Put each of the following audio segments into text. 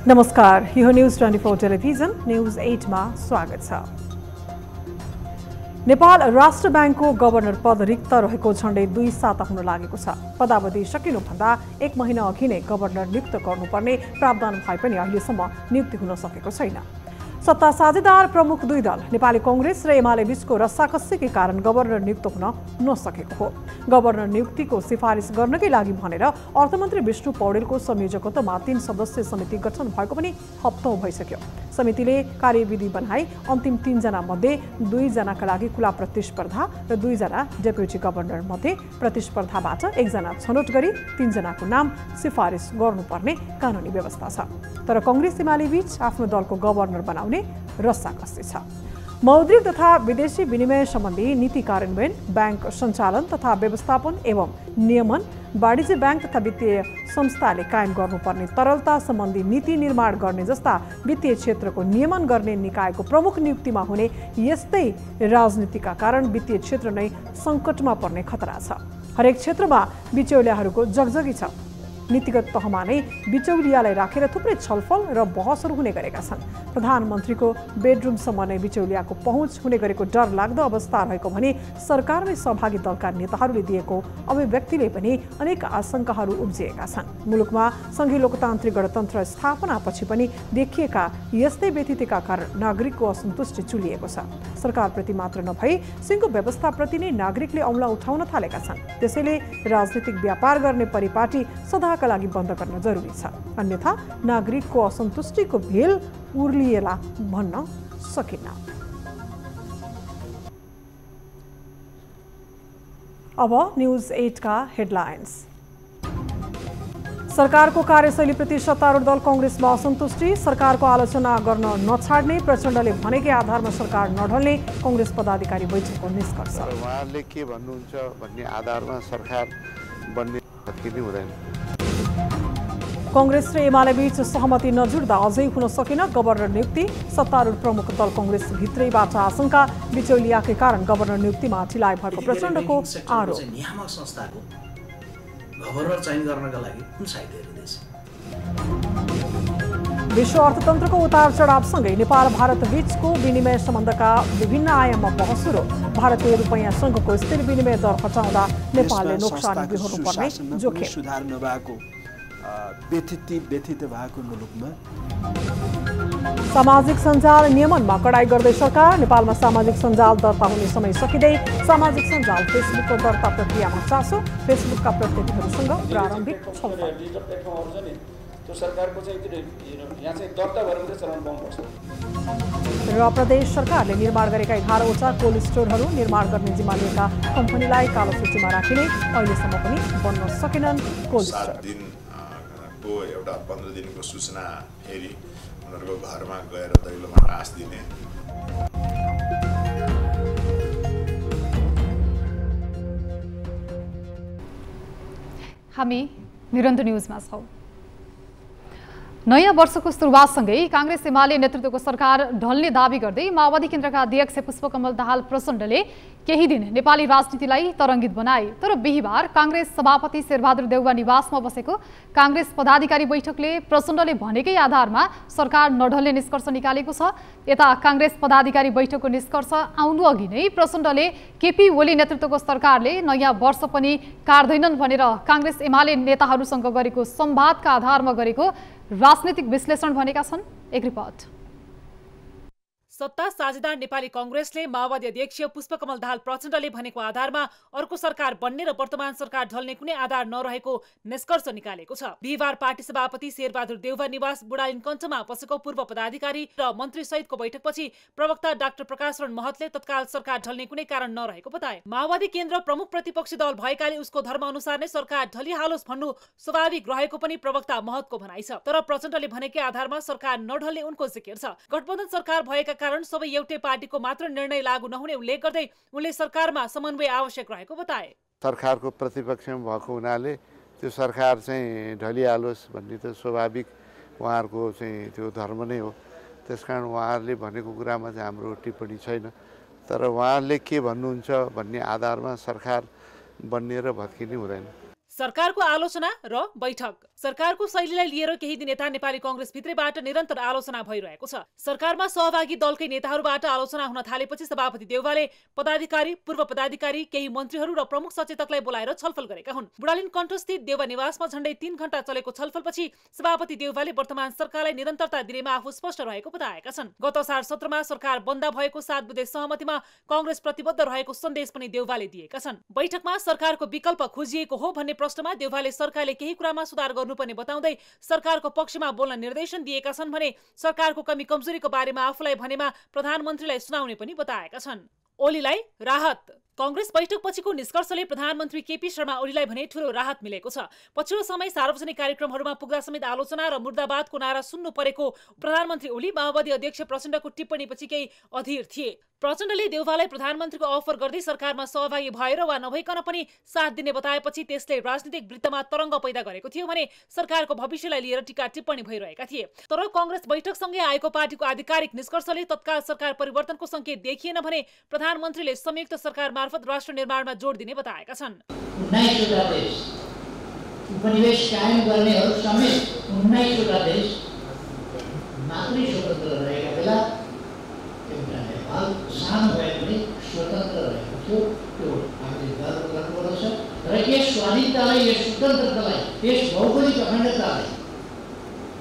नमस्कार, यो news 24 television news 8 मा स्वागत छ। नेपाल राष्ट्र बैंकको गभर्नर पद रिक्त रहेको झण्डै 2 साता हुन लागेको छ। पदावधि सकिनुभन्दा 1 महिना अघि नै गभर्नर नियुक्त गर्नुपर्ने प्रावधान भए पनि अहिलेसम्म नियुक्ति हुन सकेको छैन। सत्ता साझेदार प्रमुख 2 दल नेपाली कांग्रेस र एमाले बीचको रस्साकस्सीकै कारण गभर्नर नियुक्त हुन नसकेको हो। गभर्नर नियुक्तिको सिफारिस गर्नकै लागि भनेर अर्थमन्त्री विष्णु पौडेलको संयोजकत्वमा 3 सदस्यीय समिति गठन भएको पनि हप्तौं भइसक्यो। समितिले कार्यविधि बनाई अन्तिम 3 जना मध्ये 2 जनाका लागि खुला प्रतिस्पर्धा र 2 जना डेप्युटी गभर्नर मध्ये प्रतिस्पर्धाबाट 1 जना छनौट गरी 3 जनाको नाम सिफारिस गर्नुपर्ने कानुनी व्यवस्था छ। तर कांग्रेस एमाले बीच आफ्नो दलको गभर्नर बनाउने रस्साकस्सी छ। मौद्रिक तथा विदेशी विनिमय सम्बन्धी नीति कार्यान्वयन, बैंक सञ्चालन तथा व्यवस्थापन एवं नियमन, वाणिज्य बैंक तथा वित्तीय संस्थाले कायम गर्नुपर्ने तरलता सम्बन्धी नीति निर्माण गर्ने जस्ता वित्तीय क्षेत्रको नियमन गर्ने निकायको प्रमुख नियुक्तिमा हुने यस्तै राजनीतिका कारण वित्तीय क्षेत्र नै सङ्कटमा पर्ने खतरा छ। हरेक क्षेत्रमा बिचौलियाहरूको जगजगी छ। नीतिगत तहमा नै बिचौलियालाई राखेर थुप्रै छलफल र बहसहरू हुने गरेका छन्। प्रधानमन्त्रीको बेडरुमसम्म नै बिचौलियाको पहुँच हुने गरेको डर लाग्दो अवस्था रहेको भने सरकारमै सहभागी दलका नेताहरूले दिएको अभिव्यक्तिले पनि अनेक आशंकाहरू उब्जिएका छन्। मुलुकमा संघीय लोकतान्त्रिक गणतन्त्र स्थापनापछि पनि देखिएका यस्तै व्यथितिका कारण नागरिकको असन्तुष्टि चुलिएको छ। सरकारप्रति मात्र नभई सिंहको व्यवस्थाप्रति नै नागरिकले औँला उठाउन थालेका छन्। त्यसैले राजनीतिक व्यापार गर्ने परिपाटी सदा का लागि बन्द गर्न जरुरी छ, अन्यथा नागरिकको असन्तुष्टिको भेल उर्लिएला भन्न सकिन्न। अब न्यूज 8 का हेडलाइन्स। सरकारको कार्यशैलीप्रति सत्तारूढ दल कांग्रेसमा असन्तुष्टि, सरकारको आलोचना गर्न नछाड्ने, प्रचण्डले भनेकै आधारमा सरकार नढल्ने कांग्रेस पदाधिकारी बैठकको निष्कर्ष। उहाँले के भन्नुहुन्छ भन्ने आधारमा सरकार बन्ने सकिने हुँदैन। कांग्रेस र एमाले बीच सहमति नजुड्दा अझै हुन सकेन गभर्नर नियुक्ति, सत्तारूढ प्रमुख दल कांग्रेस भित्रैबाट आशंका, बिचौलियाकै कारण गभर्नर नियुक्तिमा ढिलाइ भएको प्रचण्डको आरोप। नियामक संस्थाको गभर्नर चयन गर्नका लागि कुन साइडहरू दिन्छ? विश्व अर्थतन्त्रको उतार चढावसँगै नेपाल भारत बीचको विनिमय सम्बन्धका विभिन्न आयाममा बहस सुरु। भारतीय रुपैयाँ सँगको स्थिर विनिमय दर घटाउँदा नेपालले नोक्सानी बिहोर्नुपर्ने जोखिम। सुधार नभएको व्यथित भएको मुलुकमा सामाजिक सञ्जाल नियमनमा कडाई गर्दै सरकार, नेपालमा सामाजिक सञ्जाल दर्ता हुने समय सकिँदै सामाजिक सञ्जाल फेसबुकको दर्ता प्रक्रियामा चासो, फेसबुकका प्रतिनिधिहरूसँग प्रारम्भिक छलफल। र प्रदेश सरकारले निर्माण गरेका 11वटा कोल्ड स्टोरहरू निर्माण गर्ने जिम्मा लिएका कम्पनीलाई कालो सूचीमा राखिने, अहिलेसम्म पनि बन्न सकेनन् कोल्ड स्टोर। एउटा 15 दिनको सूचना हेरी उनीहरूको घरमा गएर दैलोमा रास दिने। हामी निरन्तर न्यूजमा छौं। नयाँ वर्षको सुरुवातसँगै कांग्रेस एमाले नेतृत्वको सरकार ढल्ने दावी गर्दै माओवादी केन्द्रका अध्यक्ष पुष्पकमल दाहाल प्रचण्डले केही दिन नेपाली राजनीतिलाई तरङ्गित बनाए। तर बिहीबार कांग्रेस सभापति शेरबहादुर देउवा निवासमा बसेको कांग्रेस पदाधिकारी बैठकले प्रचण्डले भनेकै आधारमा सरकार नढल्ने निष्कर्ष निकालेको छ। यता कांग्रेस पदाधिकारी बैठकको निष्कर्ष आउनु अघि नै प्रचण्डले केपी ओली नेतृत्वको सरकारले नयाँ वर्ष पनि काट्दैनन् भनेर कांग्रेस एमाले नेताहरूसँग गरेको संवादका आधारमा गरेको राजनीतिक विश्लेषण भनेका छन्। एक रिपोर्ट। सत्ता साझेदार नेपाली कांग्रेसले माओवादी अध्यक्ष पुष्पकमल दाहाल प्रचण्डले भनेको आधारमा अर्को सरकार बन्ने र वर्तमान सरकार ढल्ने कुनै आधार नरहेको निष्कर्ष निकालेको छ। बिहिबार पार्टी सभापति शेरबहादुर देउवा निवास बुढालिन कञ्चमा बसेको पूर्व पदाधिकारी र मन्त्री सहितको बैठकपछि प्रवक्ता डाक्टर प्रकाशरण महतले तत्काल सरकार ढल्ने कुनै कारण नरहेको बताए। माओवादी केन्द्र प्रमुख प्रतिपक्षी दल भएकाले उसको धर्म अनुसार नै सरकार ढलिहालोस् भन्नु स्वाभाविक रहेको पनि प्रवक्ता महतको भनाइ छ। तर प्रचण्डले भनेकै आधारमा सरकार नढल्ने उनको जिकिर छ। गठबन्धन सरकार भएका कारण सबै एउटै पार्टीको मात्र निर्णय लागू नहुने उल्लेख गर्दै उनले सरकारमा समन्वय आवश्यक रहेको बताए। सरकारको प्रतिपक्षमा भएको हुनाले त्यो सरकार चाहिँ ढलिहालोस् भन्ने त स्वाभाविक उहाँहरूको चाहिँ त्यो धर्म नै हो। त्यसकारण उहाँहरूले भनेको कुरामा चाहिँ हाम्रो टिप्पणी छैन। तर उहाँहरूले के भन्नुहुन्छ भन्ने आधारमा सरकार बन्ने र भत्किने हुँदैन। सरकारको आलोचना र बैठक। सरकारको शैलीलाई लिएर केही दिन यता नेपाली कांग्रेस भित्रैबाट निरन्तर आलोचना भइरहेको छ। सरकारमा सहभागी दलकै नेताहरूबाट आलोचना हुन थालेपछि सभापति देउवाले पदाधिकारी, पूर्व पदाधिकारी, केही मन्त्रीहरू र प्रमुख सचेतकलाई बोलाएर छलफल गरेका हुन्। बुढालिन कण्ठस्थित देउवा निवासमा झण्डै 3 घण्टा चलेको छलफलपछि सभापति देउवाले वर्तमान सरकारलाई निरन्तरता दिनेमा आफू स्पष्ट रहेको बताएका छन्। गत असार 17मा सरकार बन्दा भएको 7 बुँदे सहमतिमा कांग्रेस प्रतिबद्ध रहेको सन्देश पनि देउवाले दिएका छन्। बैठकमा सरकारको विकल्प खोजिएको हो भन्ने प्रश्नमा देउवाले सरकारले केही कुरामा सुधार गर्नुपर्ने बताउँदै सरकारको पक्षमा बोल्न निर्देशन दिएका छन् भने सरकारको कमी कमजोरीको बारेमा आफूलाई भनेमा प्रधानमन्त्रीलाई सुनाउने पनि बताएका छन्। ओलीलाई राहत। कांग्रेस बैठक पछिको निष्कर्षले प्रधानमन्त्री केपी शर्मा ओलीलाई भने ठूलो राहत मिलेको छ। पछिल्लो समय सार्वजनिक कार्यक्रमहरूमा पुग्दा समेत आलोचना र मुर्दाबादको नारा सुन्नु परेको प्रधानमन्त्री ओली माओवादी अध्यक्ष प्रचण्डको टिप्पणीपछि केही अधीर थिए। प्रचण्डले देउवालाई प्रधानमन्त्रीको अफर गर्दै सरकारमा सहभागी भएर वा नभइकन पनि साथ दिने बताएपछि त्यसले राजनीतिक वृत्तमा तरङ्ग पैदा गरेको थियो भने सरकारको भविष्यलाई लिएर टीका टिप्पणी भइरहेका थिए। तर कांग्रेस बैठकसँगै आएको पार्टीको आधिकारिक निष्कर्षले तत्काल सरकार परिवर्तनको संकेत देखिएन भने प्रधानमन्त्रीले संयुक्त सरकार मार्फत राष्ट्र निर्माणमा जोड दिने बताएका छन्। 19 वटा देश उपनिवेश कायम गर्नेहरू समेत 19 वटा देश मात्रै स्वतन्त्र रहेका बेला एउटा नेपाल सानो भए पनि स्वतन्त्र रहेको थियो। त्यो हामीले गर्व गर्नुपर्छ र यस स्वाधीनतालाई, यस स्वतन्त्रतालाई, यस भौगोलिक अखण्डतालाई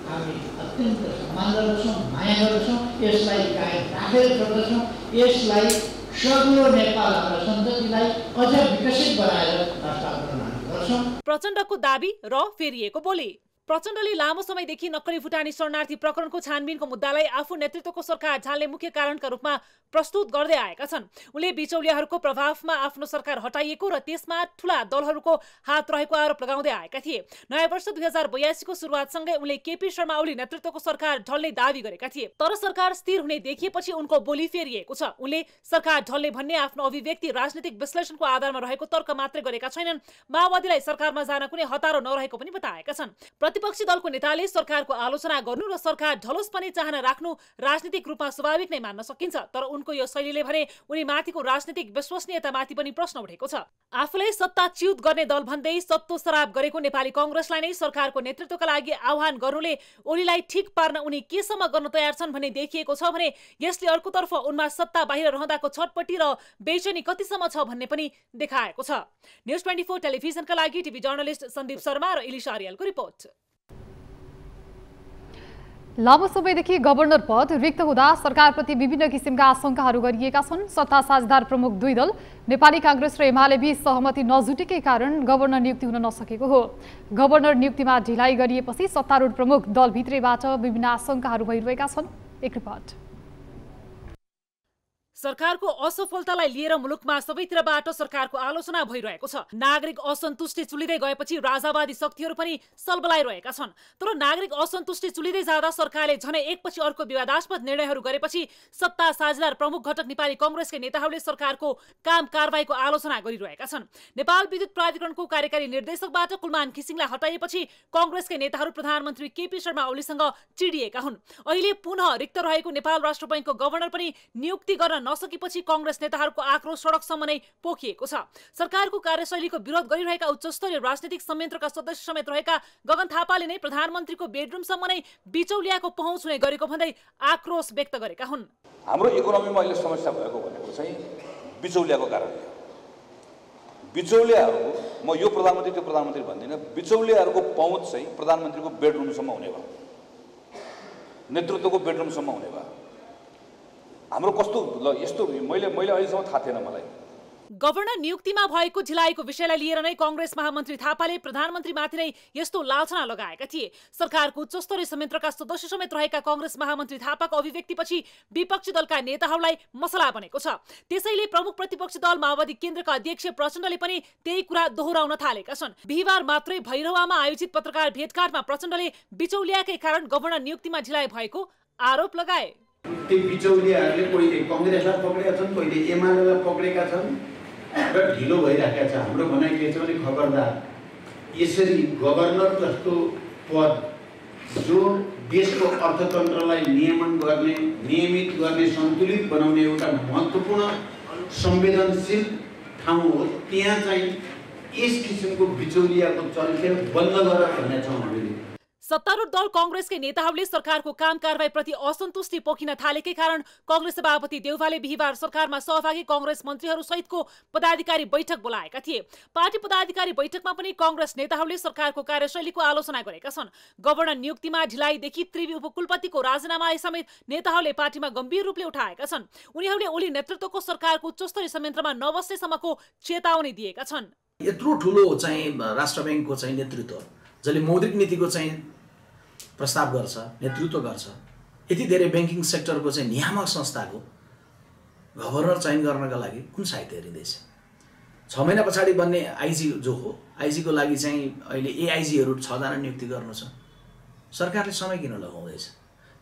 हामी अत्यन्त सम्मान गर्दछौँ, माया गर्दछौँ। यसलाई कायम राखेर छोड्दछौँ। यसलाई सगुलो नेपाल हाम्रा सन्ततिलाई अझ विकसित बनाएर हस्तान्तरण गर्छौँ। प्रचण्डको दाबी र फेरिएको बोली। प्रचण्डले लामो समयदेखि नक्कली भुटानी शरणार्थी प्रकरणको छानबिनको मुद्दालाई आफू नेतृत्वको सरकार झाल्ने मुख्य कारणका रूपमा प्रस्तुत गर्दै आएका छन्। उनले बिचौलियाहरूको प्रभावमा आफ्नो सरकार हटाइएको र त्यसमा ठूला दलहरूको हात रहेको आरोप लगाउँदै आएका थिए। नयाँ वर्ष 2082 को सुरुवातसँगै उनले केपी शर्मा ओली नेतृत्वको सरकार ढल्ने दावी गरेका थिए। तर सरकार स्थिर हुने देखिएपछि उनको बोली फेरिएको छ। उनले सरकार ढल्ने भन्ने आफ्नो अभिव्यक्ति राजनीतिक विश्लेषणको आधारमा रहेको तर्क मात्रै गरेका छैनन्। माओवादीलाई सरकारमा जान कुनै हतारो नरहेको पनि बताएका छन्। प्रतिपक्षी दलको नेताले सरकारको आलोचना गर्नु र सरकार ढलोस् पनि चाहना राख्नु राजनीतिक रूपमा स्वाभाविक नै मान्न सकिन्छ। तर उनको यो शैलीले भने उनी माथिको राजनीतिक विश्वसनीयतामाथि पनि प्रश्न उठेको छ। आफूलाई सत्ता च्युत गर्ने दल भन्दै सत्तो सराप गरेको नेपाली कांग्रेसलाई नै सरकारको नेतृत्वका लागि आह्वान गर्नुले ओलीलाई ठिक पार्न उनी केसम्म गर्न तयार छन् भन्ने देखिएको छ भने यसले अर्कोतर्फ उनमा सत्ता बाहिर रहँदाको छटपट्टि र बेचैनी कतिसम्म छ भन्ने पनि देखाएको छ। न्यूज 24 टेलिभिजनका लागि टिभी जर्नलिस्ट सन्दीप शर्मा र इलिशा आर्यालको रिपोर्ट। लामो समयदेखि गभर्नर पद रिक्त हुँदा सरकारप्रति विभिन्न किसिमका आशंकाहरू गरिएका छन्। सत्ता साझेदार प्रमुख दुई दल नेपाली कांग्रेस र एमाले बीच सहमति नजुटेकै कारण गभर्नर नियुक्ति हुन नसकेको हो। गभर्नर नियुक्तिमा ढिलाइ गरिएपछि सत्तारूढ प्रमुख दलभित्रैबाट विभिन्न आशंकाहरू भइरहेका छन्। एक रिपोर्ट। सरकारको असफलतालाई लिएर मुलुकमा सबैतिरबाट सरकारको आलोचना भइरहेको छ। नागरिक असन्तुष्टि चुलिँदै गएपछि राजावादी शक्तिहरू पनि सलबलाइरहेका छन्। तर नागरिक असन्तुष्टि चुलिँदै जाँदा सरकारले झनै एकपछि अर्को विवादास्पद निर्णयहरू गरेपछि सत्ता साझेदार प्रमुख घटक नेपाली कांग्रेसका नेताहरूले सरकारको काम कारबाहीको आलोचना गरिरहेका छन्। नेपाल विद्युत प्राधिकरणको कार्यकारी निर्देशकबाट कुलमान घिसिङलाई हटाइएपछि कांग्रेसका नेताहरू प्रधानमन्त्री केपी शर्मा ओलीसँग चिडिएका हुन्। अहिले पुनः रिक्त रहेको नेपाल राष्ट्र बैंकको गभर्नर पनि नियुक्ति गर्न नसकेपछि कांग्रेस नेताहरूको आक्रोश सडकसम्म नै पोखिएको छ। सरकारको कार्यशैलीको विरोध गरिरहेका उच्चस्तरीय राजनीतिक संयन्त्रका सदस्य समेत रहेका गगन थापाले नै प्रधानमन्त्रीको बेडरुमसम्म नै बिचौलियाको पहुँच हुने गरेको भन्दै आक्रोश व्यक्त गरेका हुन्। हाम्रो इकोनोमीमा अहिले समस्या भएको भनेको चाहिँ बिचौलियाको कारणले। बिचौलियाहरूको म यो प्रधानमन्त्री त्यो प्रधानमन्त्री भन्दिनँ, बिचौलियाहरूको पहुँच चाहिँ प्रधानमन्त्रीको बेडरुमसम्म हुने भयो, नेतृत्वको बेडरुमसम्म हुने भयो। हाम्रो कस्तो यस्तो मैले अहिलेसम्म थाहा थिएन मलाई। गभर्नर नियुक्तिमा भएको ढिलाइको विषयलाई लिएर नै कांग्रेस महामन्त्री थापाले प्रधानमन्त्रीमाथि नै यस्तो लालछना लगाएका थिए। सरकारको उच्चस्तरीय संयन्त्रका सदस्य समेत रहेका कांग्रेस महामन्त्री थापाको अभिव्यक्तिपछि विपक्षी दलका नेताहरूलाई मसला बनेको छ। त्यसैले प्रमुख प्रतिपक्षी दल माओवादी केन्द्रका अध्यक्ष प्रचण्डले पनि त्यही कुरा दोहोऱ्याउन थालेका छन्। बिहीबार मात्रै भैरवामा आयोजित पत्रकार भेटघाटमा प्रचण्डले बिचौलियाकै कारण गभर्नर नियुक्तिमा ढिलाइ भएको आरोप लगाए। ती बिचौलियाहरूले कहिले कांग्रेसलाई पक्रेका छन्, कहिले एमालेलाई पक्रेका छन् र ढिलो भइरहेको छ। हाम्रो भनाइ के छ भने खबरदार यसरी गभर्नर जस्तो पद जो देशको अर्थतन्त्रलाई नियमन गर्ने, नियमित गर्ने, सन्तुलित बनाउने एउटा महत्त्वपूर्ण संवेदनशील ठाउँ हो, त्यहाँ चाहिँ यस किसिमको बिचौलियाको चलखेल बन्द गर भन्ने छौँ हामीले। सत्तारूढ दल कांग्रेसकै नेताहरूले सरकारको काम कारबाहीप्रति असन्तुष्टि पोखिन थालेकै कारण कांग्रेस सभापति देउवाले बिहीबार सरकारमा सहभागी कांग्रेस मन्त्रीहरू सहितको पदाधिकारी बैठक बोलाएका थिए। पार्टी पदाधिकारी बैठकमा पनि कांग्रेस नेताहरूले सरकारको कार्यशैलीको आलोचना गरेका छन्। गभर्नर नियुक्तिमा ढिलाइदेखि त्रिवी उपकुलपतिको राजीनामा समेत नेताहरूले पार्टीमा गम्भीर रूपले उठाएका छन्। उनीहरूले ओली नेतृत्वको सरकारको उच्चस्तरीय संयन्त्रमा नबस्नेसम्मको चेतावनी दिएका छन्। यत्रो ठुलो चाहिँ राष्ट्र बैंकको चाहिँ नेतृत्व जसले मौद्रिक नीतिको चाहिँ प्रस्ताव गर्छ, नेतृत्व गर्छ, यति धेरै बैंकिङ सेक्टरको चाहिँ नियामक संस्थाको गभर्नर चयन गर्नका लागि कुन साहित्य हेरिँदैछ? 6 महिना पछाडि बन्ने आइजी जो हो, आइजीको लागि चाहिँ अहिले एआइजीहरू 6 जना नियुक्ति गर्नु छ। सरकारले समय किन लगाउँदैछ?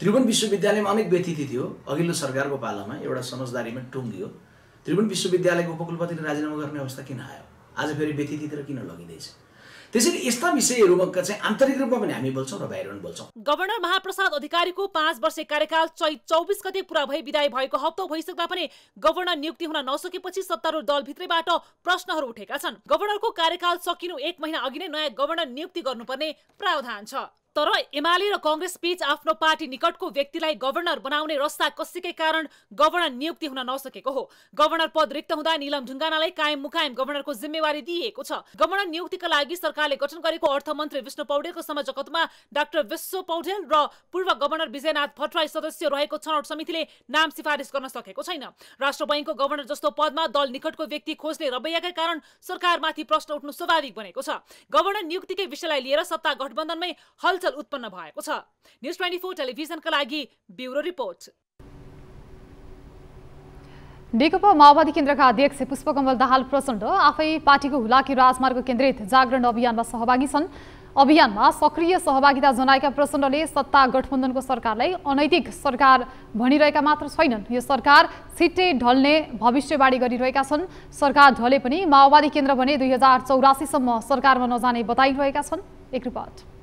त्रिभुवन विश्वविद्यालयमा अनेक व्यतिथि थियो, अघिल्लो सरकारको पालामा एउटा समझदारीमा टुङ्गियो। त्रिभुवन विश्वविद्यालयको उपकुलपतिले राजीनामा गर्ने अवस्था किन आयो? आज फेरि व्यतिथितिर किन लगिँदैछ? त्यसैले यस्ता विषयहरूमा चाहिँ आन्तरिक रूपमा पनि हामी बोल्छौँ र बाहिर पनि बोल्छौँ। गभर्नर महाप्रसाद अधिकारीको 5 वर्षे कार्यकाल चैत 24 गते पूरा भई विदाई भएको हप्ता भइसक्दा पनि गभर्नर नियुक्ति हुन नसकेपछि सत्तारूढ दलभित्रैबाट प्रश्नहरू उठेका छन्। गभर्नरको कार्यकाल सकिनु 1 महिना अघि नै नयाँ गभर्नर नियुक्ति गर्नुपर्ने प्रावधान छ। तर एमाले र कांग्रेस बीच आफ्नो पार्टी निकटको व्यक्तिलाई गभर्नर बनाउने रस्ता कसिकै कारण गभर्नर नियुक्ति हुन नसकेको हो। गभर्नर पद रिक्त हुँदा नीलम ढुङ्गानालाई कायम मुकायम गभर्नरको जिम्मेवारी दिइएको छ। गभर्नर नियुक्तिका लागि सरकारले गठन गरेको अर्थमन्त्री विष्णु पौडेलको संयोजकत्वमा डाक्टर विश्व पौडेल र पूर्व गभर्नर विजयनाथ भट्टराई सदस्य रहेको छनौट समितिले नाम सिफारिस गर्न सकेको छैन। राष्ट्र बैंकको गभर्नर जस्तो पदमा दल निकटको व्यक्ति खोज्ने रवैयाकै कारण सरकारमाथि प्रश्न उठ्नु स्वाभाविक बनेको छ। गभर्नर नियुक्तिकै विषयलाई लिएर सत्ता गठबन्धनमै हलचल उत्पन्न भएको छ। न्यूज 24 टेलिभिजनका लागि ब्युरो रिपोर्ट। नेकपा माओवादी केन्द्रका अध्यक्ष पुष्पकमल दाहाल प्रचण्ड आफै पार्टीको हुलाकी राजमार्ग केन्द्रित जागरण अभियानमा सहभागी छन्। अभियानमा सक्रिय सहभागिता जनाएका प्रचण्डले सत्ता गठबन्धनको सरकारलाई अनैतिक सरकार भनिरहेका मात्र छैनन्, यो सरकार छिट्टै ढल्ने भविष्यवाणी गरिरहेका छन्। सरकार ढले पनि माओवादी केन्द्र भने 2084 सम्म सरकारमा नजाने बताइरहेका छन्। एक रिपोर्ट।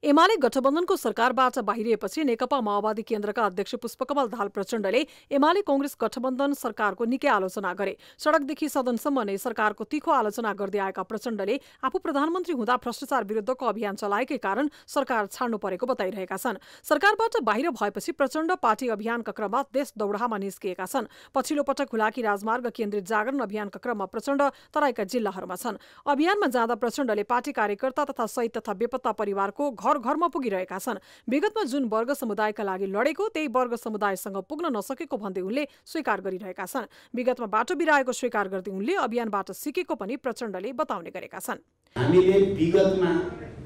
एमाले गठबन्धनको सरकारबाट बाहिरिएपछि नेकपा माओवादी केन्द्रका अध्यक्ष पुष्पकमल दाहाल प्रचण्डले एमाले कांग्रेस गठबन्धन सरकारको निकै आलोचना गरे। सडकदेखि सदनसम्म नै सरकारको तीखो आलोचना गर्दै आएका प्रचण्डले आफू प्रधानमन्त्री हुँदा भ्रष्टाचार विरुद्धको अभियान चलाएकै कारण सरकार छाड्नु परेको बताइरहेका छन्। सरकारबाट बाहिर भएपछि प्रचण्ड पार्टी अभियानका क्रममा देश दौडाहामा निस्किएका छन्। पछिल्लो पटक हुलाकी राजमार्ग केन्द्रित जागरण अभियानका क्रममा प्रचण्ड तराईका जिल्लाहरूमा छन्। अभियानमा जाँदा प्रचण्डले पार्टी कार्यकर्ता तथा शहीद तथा बेपत्ता परिवारको घरमा पुगिरहेका छन्। विगतमा जुन वर्ग समुदायका लागि लडेको त्यही वर्ग समुदायसँग पुग्न नसकेको भन्दै उनले स्वीकार गरिरहेका छन्। विगतमा बाटो बिराएको स्वीकार गर्दै उनले अभियानबाट सिकेको पनि प्रचण्डले बताउने गरेका छन्। हामीले विगतमा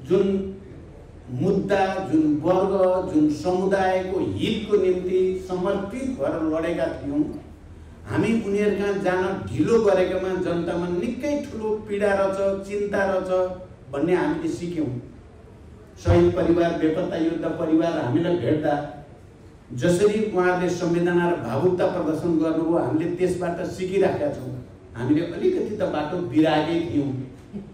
जुन मुद्दा, जुन वर्ग, जुन समुदायको हितको निम्ति समर्पित भएर लडेका थियौँ, हामी उनीहरूका जान ढिलो गरेकोमा जनतामा निकै ठुलो पीडा रहेछ, चिन्ता रहेछ भन्ने हामीले सिक्यौँ। शहीद परिवार, बेपत्ता योद्धा परिवार हामीलाई भेट्दा जसरी उहाँहरूले संवेदना र भावुकता प्रदर्शन गर्नुभयो, हामीले त्यसबाट सिकिराखेका छौँ। हामीले अलिकति त बाटो बिराएकै थियौँ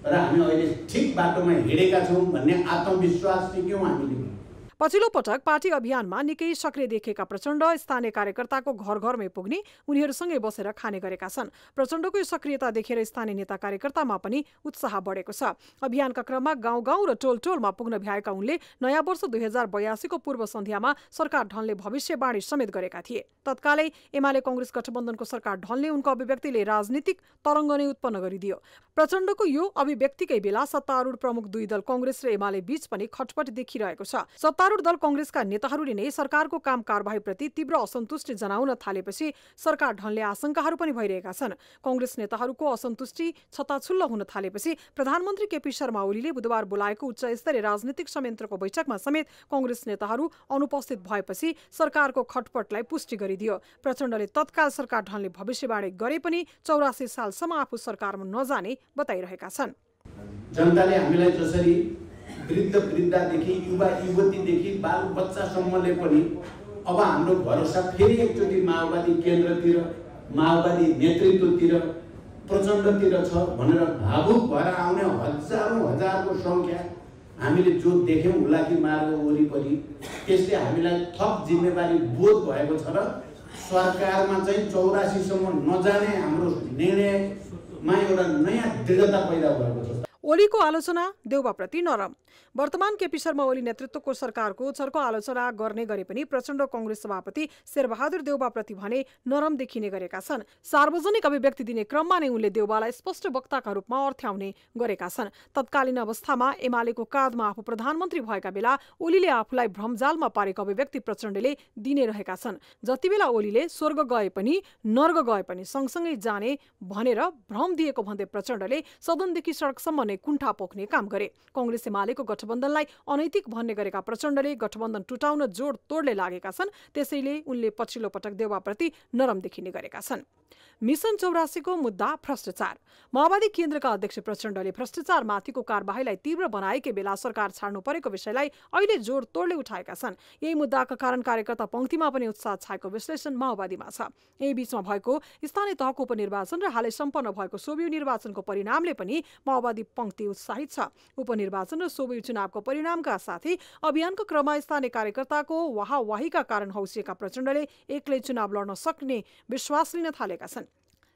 र हामी अहिले ठिक बाटोमा हिँडेका छौँ भन्ने आत्मविश्वास सिक्यौँ हामीले। पछिल्लो पटक पार्टी अभियानमा निकै सक्रिय देखेका प्रचण्ड स्थानीय कार्यकर्ताको घर घरमै पुग्ने, उनीहरूसँगै बसेर खाने गरेका छन्। प्रचण्डको यो सक्रियता देखेर स्थानीय नेता कार्यकर्तामा पनि उत्साह बढेको छ। अभियानका क्रममा गाउँ गाउँ र टोल टोलमा पुग्न भ्याएका उनले नयाँ वर्ष 2082 को पूर्व सन्ध्यामा सरकार ढल्ने भविष्यवाणी समेत गरेका थिए। तत्कालै एमाले कांग्रेस गठबन्धनको सरकार ढल्ने उनको अभिव्यक्तिले राजनीतिक तरङ्ग नै उत्पन्न गरिदियो। प्रचण्डको यो अभिव्यक्तिकै बेला सत्तारूढ प्रमुख दुई दल कांग्रेस र एमाले बीच पनि खटपट देखिरहेको छ। सत्तारूढ दल कांग्रेसका नेताहरूले नै सरकारको काम कारबाहीप्रति तीव्र असन्तुष्टि जनाउन थालेपछि सरकार ढल्ने आशंकाहरू पनि भइरहेका छन्। कांग्रेस नेताहरूको असन्तुष्टि छताछुल्ल हुन थालेपछि प्रधानमन्त्री केपी शर्मा ओलीले बुधबार बोलाएको उच्च स्तरीय राजनीतिक संयन्त्रको बैठकमा समेत कांग्रेस नेताहरू अनुपस्थित भएपछि सरकारको खटपटलाई पुष्टि गरिदियो। प्रचण्डले तत्काल सरकार ढल्ने भविष्यवाणी गरे पनि 84 सालसम्म आफू सरकारमा नजाने बताइरहेका छन्। जनताले हामीलाई जसरी वृद्धदेखि युवा युवतीदेखि बाल बच्चासम्मले पनि अब हाम्रो भरोसा फेरि एकचोटि माओवादी केन्द्रतिर, माओवादी नेतृत्वतिर, प्रचण्डतिर छ भनेर भावुक भएर आउने हजारौँ हजारको सङ्ख्या हामीले जो देख्यौँ हुलाकी मार्ग वरिपरि, त्यसले हामीलाई थप जिम्मेवारी बोध भएको छ र सरकारमा चाहिँ 84 सम्म नजाने हाम्रो निर्णयमा एउटा नयाँ दृढता पैदा भएको छ। ओलीको आलोचना देउबाप्रति नरम। वर्तमान केपी शर्मा ओली नेतृत्वको सरकारको चर्को आलोचना गर्ने गरे पनि प्रचण्ड कांग्रेस सभापति शेरबहादुर देउबाप्रति भने नरम देखिने गरेका छन्। सार्वजनिक अभिव्यक्ति दिने क्रममा नै उनले देउबालाई स्पष्ट वक्ताका रूपमा अर्थ्याउने गरेका छन्। तत्कालीन अवस्थामा एमालेको काँधमा आफू प्रधानमन्त्री भएका बेला ओलीले आफूलाई भ्रमजालमा पारेको अभिव्यक्ति प्रचण्डले दिने रहेका छन्। जति बेला ओलीले स्वर्ग गए पनि नर्ग गए पनि सँगसँगै जाने भनेर भ्रम दिएको भन्दै प्रचण्डले सदनदेखि सडकसम्म नै कुण्ठा पोख्ने काम गरे। कांग्रेस एमालेको गठबन्धनलाई अनैतिक भन्ने गरेका प्रचण्डले गठबन्धन टुटाउन जोड तोडले लागेका छन्। त्यसैले उनले पछिल्लो पटक देउबाप्रति नरम देखिने गरेका छन्। मिसन 84 को मुद्दा भ्रष्टाचार। माओवादी केन्द्रका अध्यक्ष प्रचण्डले भ्रष्टाचारमाथिको कारबाहीलाई तीव्र बनाएकै बेला सरकार छाड्नु परेको विषयलाई अहिले जोड तोडले उठाएका छन्। यही मुद्दाका कारण कार्यकर्ता पंक्तिमा पनि उत्साह छाएको विश्लेषण माओवादीमा छ। यही बीचमा भएको स्थानीय तहको उपनिर्वाचन र हालै सम्पन्न भएको सोभियु निर्वाचनको परिणामले पनि माओवादी पंक्ति उत्साहित छ। उपनिर्वाचन र सोभियु चुनावको परिणामका साथै अभियानको क्रममा स्थानीय कार्यकर्ताको वाहवाहीका कारण हौसिएका प्रचण्डले एक्लै चुनाव लड्न सक्ने विश्वास लिन थालेका छन्।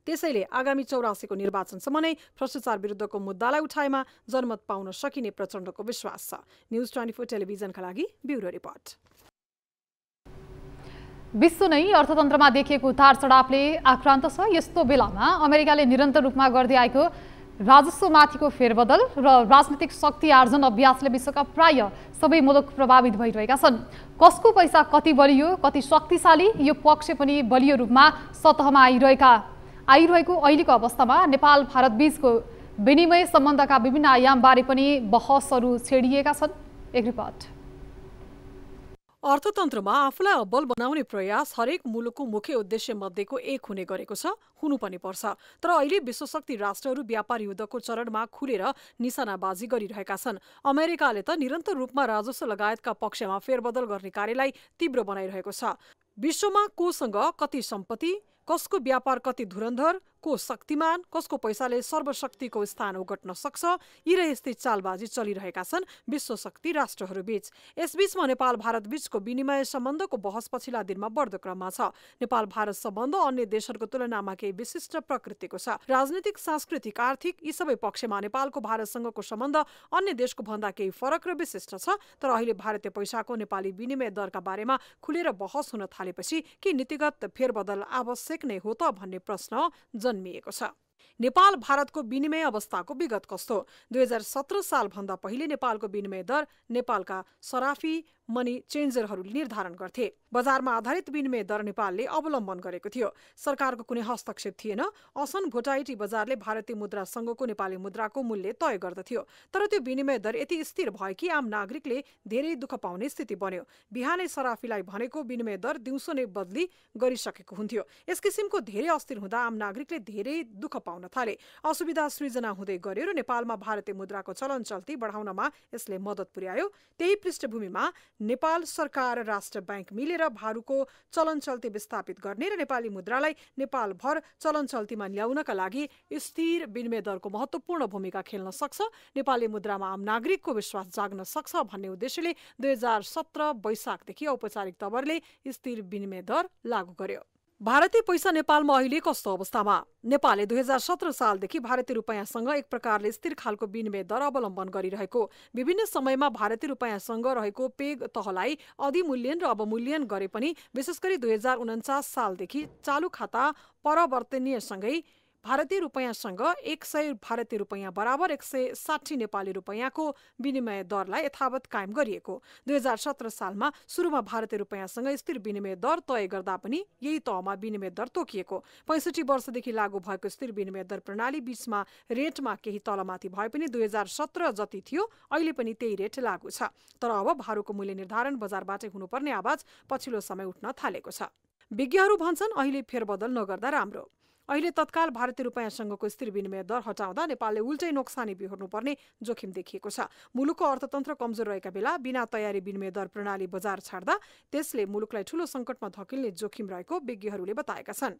त्यसैले आगामी 84 को निर्वाचनसम्म नै भ्रष्टाचार विरुद्धको मुद्दालाई उठाएमा जनमत पाउन सकिने प्रचण्डको विश्वास छ। न्युज 24 टेलिभिजनका लागि ब्युरो रिपोर्ट। विश्व नै अर्थतन्त्रमा देखिएको उतार चढावले आक्रान्त छ। यस्तो बेलामा अमेरिकाले निरन्तर रूपमा गर्दै आएको राजस्वमाथिको फेरबदल र राजनीतिक शक्ति आर्जन अभ्यासले विश्वका प्राय सबै मुलुक प्रभावित भइरहेका छन्। कसको पैसा कति बलियो, कति शक्तिशाली, यो पक्ष पनि बलियो रूपमा सतहमा आइरहेको अहिलेको अवस्थामा नेपाल भारत बीचको विनिमय सम्बन्धका विभिन्न आयामबारे पनि बहसहरू छेडिएका छन्। एक रिपोर्ट। अर्थतन्त्रमा आफूलाई अब्बल बनाउने प्रयास हरेक मुलुकको मुख्य उद्देश्य मध्येको एक हुने गरेको छ, हुनु पनि पर्छ। तर अहिले विश्वशक्ति राष्ट्रहरू व्यापार युद्धको चरणमा खुलेर निशानाबाजी गरिरहेका छन्। अमेरिकाले त निरन्तर रूपमा राजस्व लगायतका पक्षमा फेरबदल गर्ने कार्यलाई तीव्र बनाइरहेको छ। विश्वमा कोसँग कति सम्पत्ति, कसको व्यापार कति धुरन्धर, को शक्तिमान, कसको पैसाले सर्वशक्तिको स्थान ओगट्न सक्छ, यी र यस्तै चालबाजी चलिरहेका छन् विश्वशक्ति राष्ट्रहरू बीच। यसबीचमा नेपाल भारत बीचको विनिमय सम्बन्धको बहस पछिल्ला दिनमा बढ्दो क्रममा छ। नेपाल भारत सम्बन्ध अन्य देशहरूको तुलनामा केही विशिष्ट प्रकृतिको छ। राजनीतिक, सांस्कृतिक, आर्थिक यी सबै पक्षमा नेपालको भारतसँगको सम्बन्ध अन्य देशको भन्दा केही फरक र विशिष्ट छ। तर अहिले भारतीय पैसाको नेपाली विनिमय दरका बारेमा खुलेर बहस हुन थालेपछि के नीतिगत फेरबदल आवश्यक नै हो त भन्ने प्रश्न जन्मिएको छ। नेपाल भारतको विनिमय अवस्थाको विगत कस्तो? 2017 सालभन्दा पहिले नेपालको विनिमय दर नेपालका सराफी मनी चेन्जरहरूले निर्धारण गर्थे। बजारमा आधारित विनिमय दर नेपालले अवलम्बन गरेको थियो। सरकारको कुनै हस्तक्षेप थिएन। असन भोटाइटी बजारले भारतीय मुद्रा संघको नेपाली मुद्राको मूल्य तय गर्दथ्यो। तर त्यो विनिमय दर यति स्थिर भयो कि आम नागरिकले धेरै दुःख पाउने स्थिति बन्यो। बिहानै सराफीलाई भनेको विनिमय दर दिउँसो नै बदली गरिसकेको हुन्थ्यो। यस किसिमको धेरै अस्थिर हुँदा आम नागरिकले धेरै दुःख पाउन थाले। असुविधा सृजना हुँदै गयो र नेपालमा भारतीय मुद्राको चलन चल्ती बढाउनमा यसले मद्दत पुर्यायो। त्यही पृष्ठभूमिमा नेपाल सरकार र राष्ट्र बैंक मिलेर भारूको चलन चल्ती विस्थापित गर्ने र नेपाली मुद्रालाई नेपालभर चलन चल्तीमा ल्याउनका लागि स्थिर विनिमय दरको महत्त्वपूर्ण भूमिका खेल्न सक्छ। नेपाली मुद्रामा आम नागरिकको विश्वास जाग्न सक्छ भन्ने उद्देश्यले 2017 वैशाखदेखि औपचारिक तवरले स्थिर विनिमय दर लागू गर्यो। भारतीय पैसा नेपालमा अहिले कस्तो अवस्थामा? नेपालले 2017 सालदेखि भारतीय रुपैयाँसँग एक प्रकारले स्थिर खालको विनिमय दर अवलम्बन गरिरहेको। विभिन्न समयमा भारतीय रुपैयाँसँग रहेको पेग तहलाई अधिमूल्यन र अवमूल्यन गरे पनि विशेष गरी 2049 सालदेखि चालू खाता परिवर्तनीयसँगै भारतीय रुपैयाँसँग 100 भारतीय रुपैयाँ बराबर 160 नेपाली रुपैयाँको विनिमय दरलाई यथावत कायम गरिएको। 2017 सालमा सुरुमा भारतीय रुपैयाँसँग स्थिर विनिमय दर तय गर्दा पनि यही तहमा विनिमय दर तोकिएको। 65 वर्षदेखि लागू भएको स्थिर विनिमय दर प्रणाली बीचमा रेटमा केही तलमाथि भए पनि 2017 जति थियो अहिले पनि त्यही रेट लागू छ। तर अब भारूको मूल्य निर्धारण बजारबाटै हुनुपर्ने आवाज पछिल्लो समय उठ्न थालेको छ। विज्ञहरू भन्छन् अहिले फेरबदल नगर्दा राम्रो। अहिले तत्काल भारतीय रुपैयाँसँगको स्थिर विनिमय दर हटाउँदा नेपालले उल्टै नोक्सानी बिहोर्नुपर्ने जोखिम देखिएको छ। मुलुकको अर्थतन्त्र कमजोर रहेका बेला बिना तयारी विनिमय दर प्रणाली बजार छाड्दा त्यसले मुलुकलाई ठूलो सङ्कटमा धकेल्ने जोखिम रहेको विज्ञहरूले बताएका छन्।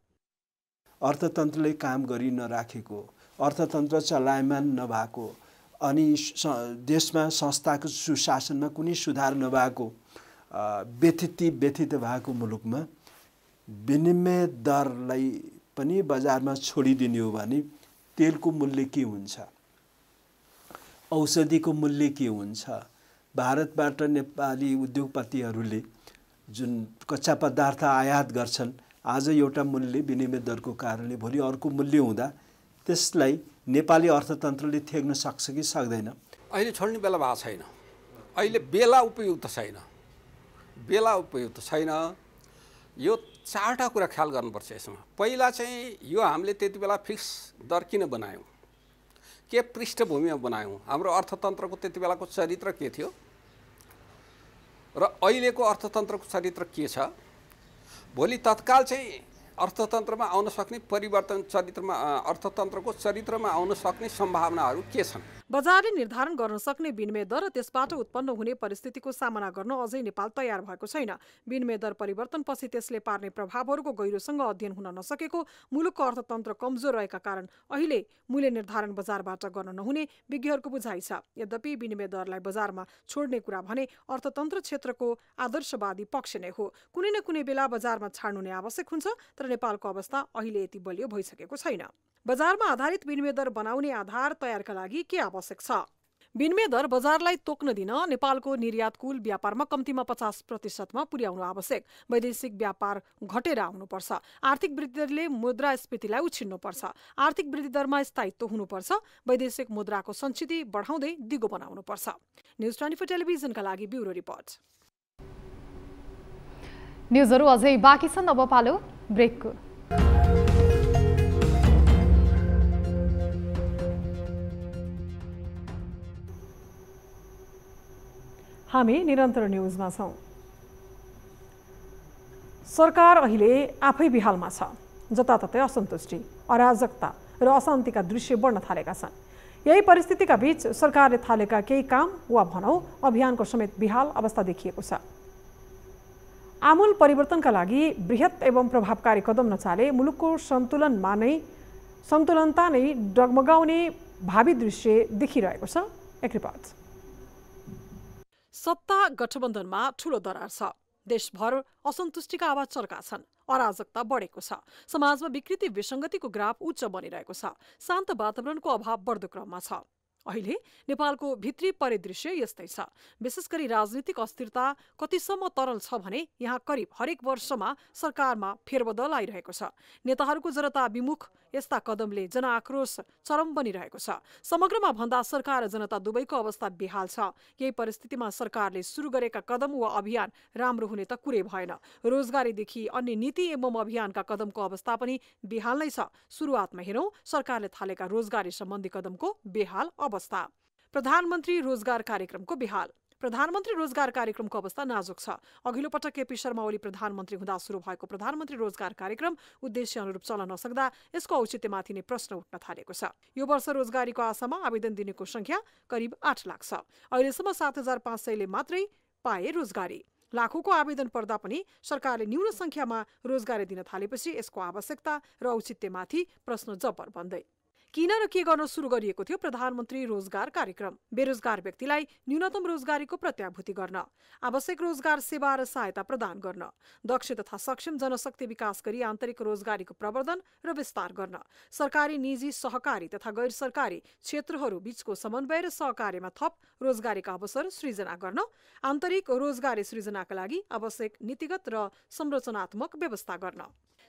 अर्थतन्त्रले काम गरि नराखेको, अर्थतन्त्र चलायमान नभएको अनि देशमा संस्थाको सुशासनमा कुनै सुधार नभएको व्यथित भएको मुलुकमा विनिमय दरलाई पनि बजारमा छोडिदिने हो भने तेलको मूल्य के हुन्छ, औषधिको मूल्य के हुन्छ, भारतबाट नेपाली उद्योगपतिहरूले जुन कच्चा पदार्थ आयात गर्छन् आज एउटा मूल्य विनिमय दरको कारणले भोलि अर्को मूल्य हुँदा त्यसलाई नेपाली अर्थतन्त्रले थ्याक्न सक्छ कि सक्दैन? अहिले छोड्ने बेला भएको छैन। अहिले बेला उपयुक्त छैन। यो चारवटा कुरा ख्याल गर्नुपर्छ यसमा। पहिला चाहिँ यो हामीले त्यति बेला फिक्स दर किन बनायौँ, के पृष्ठभूमिमा बनायौँ, हाम्रो अर्थतन्त्रको त्यति बेलाको चरित्र के थियो र अहिलेको अर्थतन्त्रको चरित्र के छ। भोलि तत्काल चाहिँ अर्थतन्त्रमा आउन सक्ने परिवर्तन अर्थतन्त्रको चरित्रमा आउन सक्ने सम्भावनाहरू के छन्? बजारले निर्धारण गर्न सक्ने विनिमय दर र त्यसबाट उत्पन्न हुने परिस्थितिको सामना गर्न अझै नेपाल तयार भएको छैन। विनिमय दर परिवर्तनपछि त्यसले पार्ने प्रभावहरूको गहिरोसँग अध्ययन हुन नसकेको, मुलुकको अर्थतन्त्र कमजोर रहेका कारण अहिले मूल्य निर्धारण बजारबाट गर्न नहुने विज्ञहरूको बुझाइ छ। यद्यपि विनिमय दरलाई बजारमा छोड्ने कुरा भने अर्थतन्त्र क्षेत्रको आदर्शवादी पक्ष नै हो। कुनै न कुनै बेला बजारमा छाड्नु नै आवश्यक हुन्छ, तर नेपालको अवस्था अहिले यति बलियो भइसकेको छैन। बजारमा आधारित विनिमय दर बनाउने आधार तयारका लागि के आवश्यक छ? विनिमय दर बजारलाई तोक्न दिन नेपालको निर्यात कुल व्यापारमा कम्तीमा 50% पुर्याउनु आवश्यक। वैदेशिक व्यापार घटेर आउनुपर्छ। आर्थिक वृद्धि दरले मुद्रास्फीतिलाई उछिन्नुपर्छ। आर्थिक वृद्धि दरमा स्थायित्व हुनुपर्छ। वैदेशिक मुद्राको सञ्चिति बढाउँदै दिगो बनाउनुपर्छ। न्युज 24 टेलिभिजनका लागि ब्युरो रिपोर्ट। न्युजहरू अझै बाँकी छन्, अब पालो ब्रेकको। हामी निरन्तर न्युजमा छौँ। सरकार अहिले आफै बिहालमा छ। जताततै असन्तुष्टि, अराजकता र अशान्तिका दृश्य बढ्न थालेका छन्। यही परिस्थितिका बीच सरकारले थालेका केही काम वा भनौँ अभियानको समेत बिहाल अवस्था देखिएको छ। आमूल परिवर्तनका लागि बृहत एवं प्रभावकारी कदम नचाले मुलुकको सन्तुलनता नै डगमगाउने भावी दृश्य देखिरहेको छ। एक रिपोर्ट। सत्ता गठबन्धनमा ठूलो दरार छ। देशभर असन्तुष्टिका आवाज चर्का छन्। अराजकता बढेको छ। समाजमा विकृति विसङ्गतिको ग्राफ उच्च बनिरहेको छ। शान्त वातावरणको अभाव बढ्दो क्रममा छ। अहिले नेपालको भित्री परिदृश्य यस्तै छ। विशेष गरी राजनीतिक अस्थिरता कतिसम्म तरल छ भने यहाँ करिब हरेक वर्षमा सरकारमा फेरबदल आइरहेको छ। नेताहरूको जनता विमुख यस्ता कदमले जनआक्रोश चरम बनिरहेको छ। समग्रमा भन्दा सरकार र जनता दुवैको अवस्था बेहाल छ। यही परिस्थितिमा सरकारले सुरु गरेका कदम वा अभियान राम्रो हुने त कुरै भएन। रोजगारीदेखि अन्य नीति एवं अभियानका कदमको अवस्था पनि बेहाल नै छ। सुरुवातमा हेरौँ सरकारले थालेका रोजगारी सम्बन्धी कदमको बेहाल अवस्था। प्रधानमन्त्री रोजगार कार्यक्रमको बेहाल। प्रधानमन्त्री रोजगार कार्यक्रमको अवस्था नाजुक छ। अघिल्लो पटक केपी शर्मा ओली प्रधानमन्त्री हुँदा सुरु भएको प्रधानमन्त्री रोजगार कार्यक्रम उद्देश्य अनुरूप चल्न नसक्दा यसको औचित्यमाथि नै प्रश्न उठ्न थालेको छ। यो वर्ष रोजगारीको आशामा आवेदन दिनेको संख्या करिब 8 लाख छ। अहिलेसम्म 7500ले मात्रै पाए रोजगारी। लाखौंको आवेदन पर्दा पनि सरकारले न्यून संख्यामा रोजगारी दिन थालेपछि यसको आवश्यकता र औचित्यमाथि प्रश्न जब्बर बन्दै। किन र के गर्न सुरु गरिएको थियो प्रधानमन्त्री रोजगार कार्यक्रम? बेरोजगार व्यक्तिलाई न्यूनतम रोजगारीको प्रत्याभूति गर्न, आवश्यक रोजगार सेवा र सहायता प्रदान गर्न, दक्ष तथा सक्षम जनशक्ति विकास गरी आन्तरिक रोजगारीको प्रवर्धन र विस्तार गर्न, सरकारी निजी सहकारी तथा गैर सरकारी क्षेत्रहरू बीचको समन्वय र सहकार्यमा थप रोजगारीका अवसर सृजना गर्न, आन्तरिक रोजगारी सृजनाका लागि आवश्यक नीतिगत र संरचनात्मक व्यवस्था गर्न।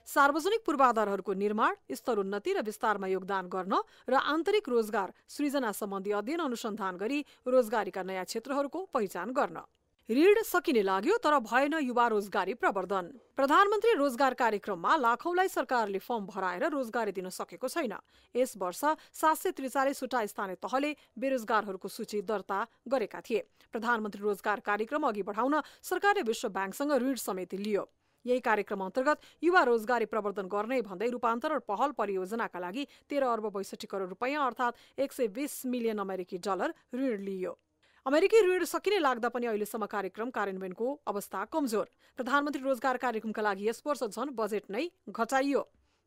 सार्वजनिक पूर्वाधारहरूको निर्माण, स्तरोन्नति र विस्तारमा योगदान गर्न र आन्तरिक रोजगार सृजना सम्बन्धी अध्ययन अनुसन्धान गरी रोजगारीका नयाँ क्षेत्रहरूको पहिचान गर्न। ऋण सकिने लाग्यो तर भएन युवा रोजगारी प्रवर्धन। प्रधानमन्त्री रोजगार कार्यक्रममा लाखौंलाई सरकारले फर्म भराएर रोजगारी दिन सकेको छैन। यस वर्ष 743 वटा स्थानीय तहले बेरोजगारहरूको सूची दर्ता गरेका थिए। प्रधानमन्त्री रोजगार कार्यक्रम अघि बढाउन सरकारले विश्व ब्याङ्कसँग ऋण समेत लियो। यही कार्यक्रम अन्तर्गत युवा रोजगारी प्रवर्धन गर्ने भन्दै रूपान्तरण पहल परियोजनाका लागि 13 अर्ब 62 करोड रुपैयाँ अर्थात् 120 मिलियन अमेरिकी डलर ऋण लिइयो। अमेरिकी ऋण सकिने लाग्दा पनि अहिलेसम्म कार्यक्रम कार्यान्वयनको अवस्था कमजोर। प्रधानमन्त्री रोजगार कार्यक्रमका लागि यस वर्ष झन् बजेट नै घटाइयो।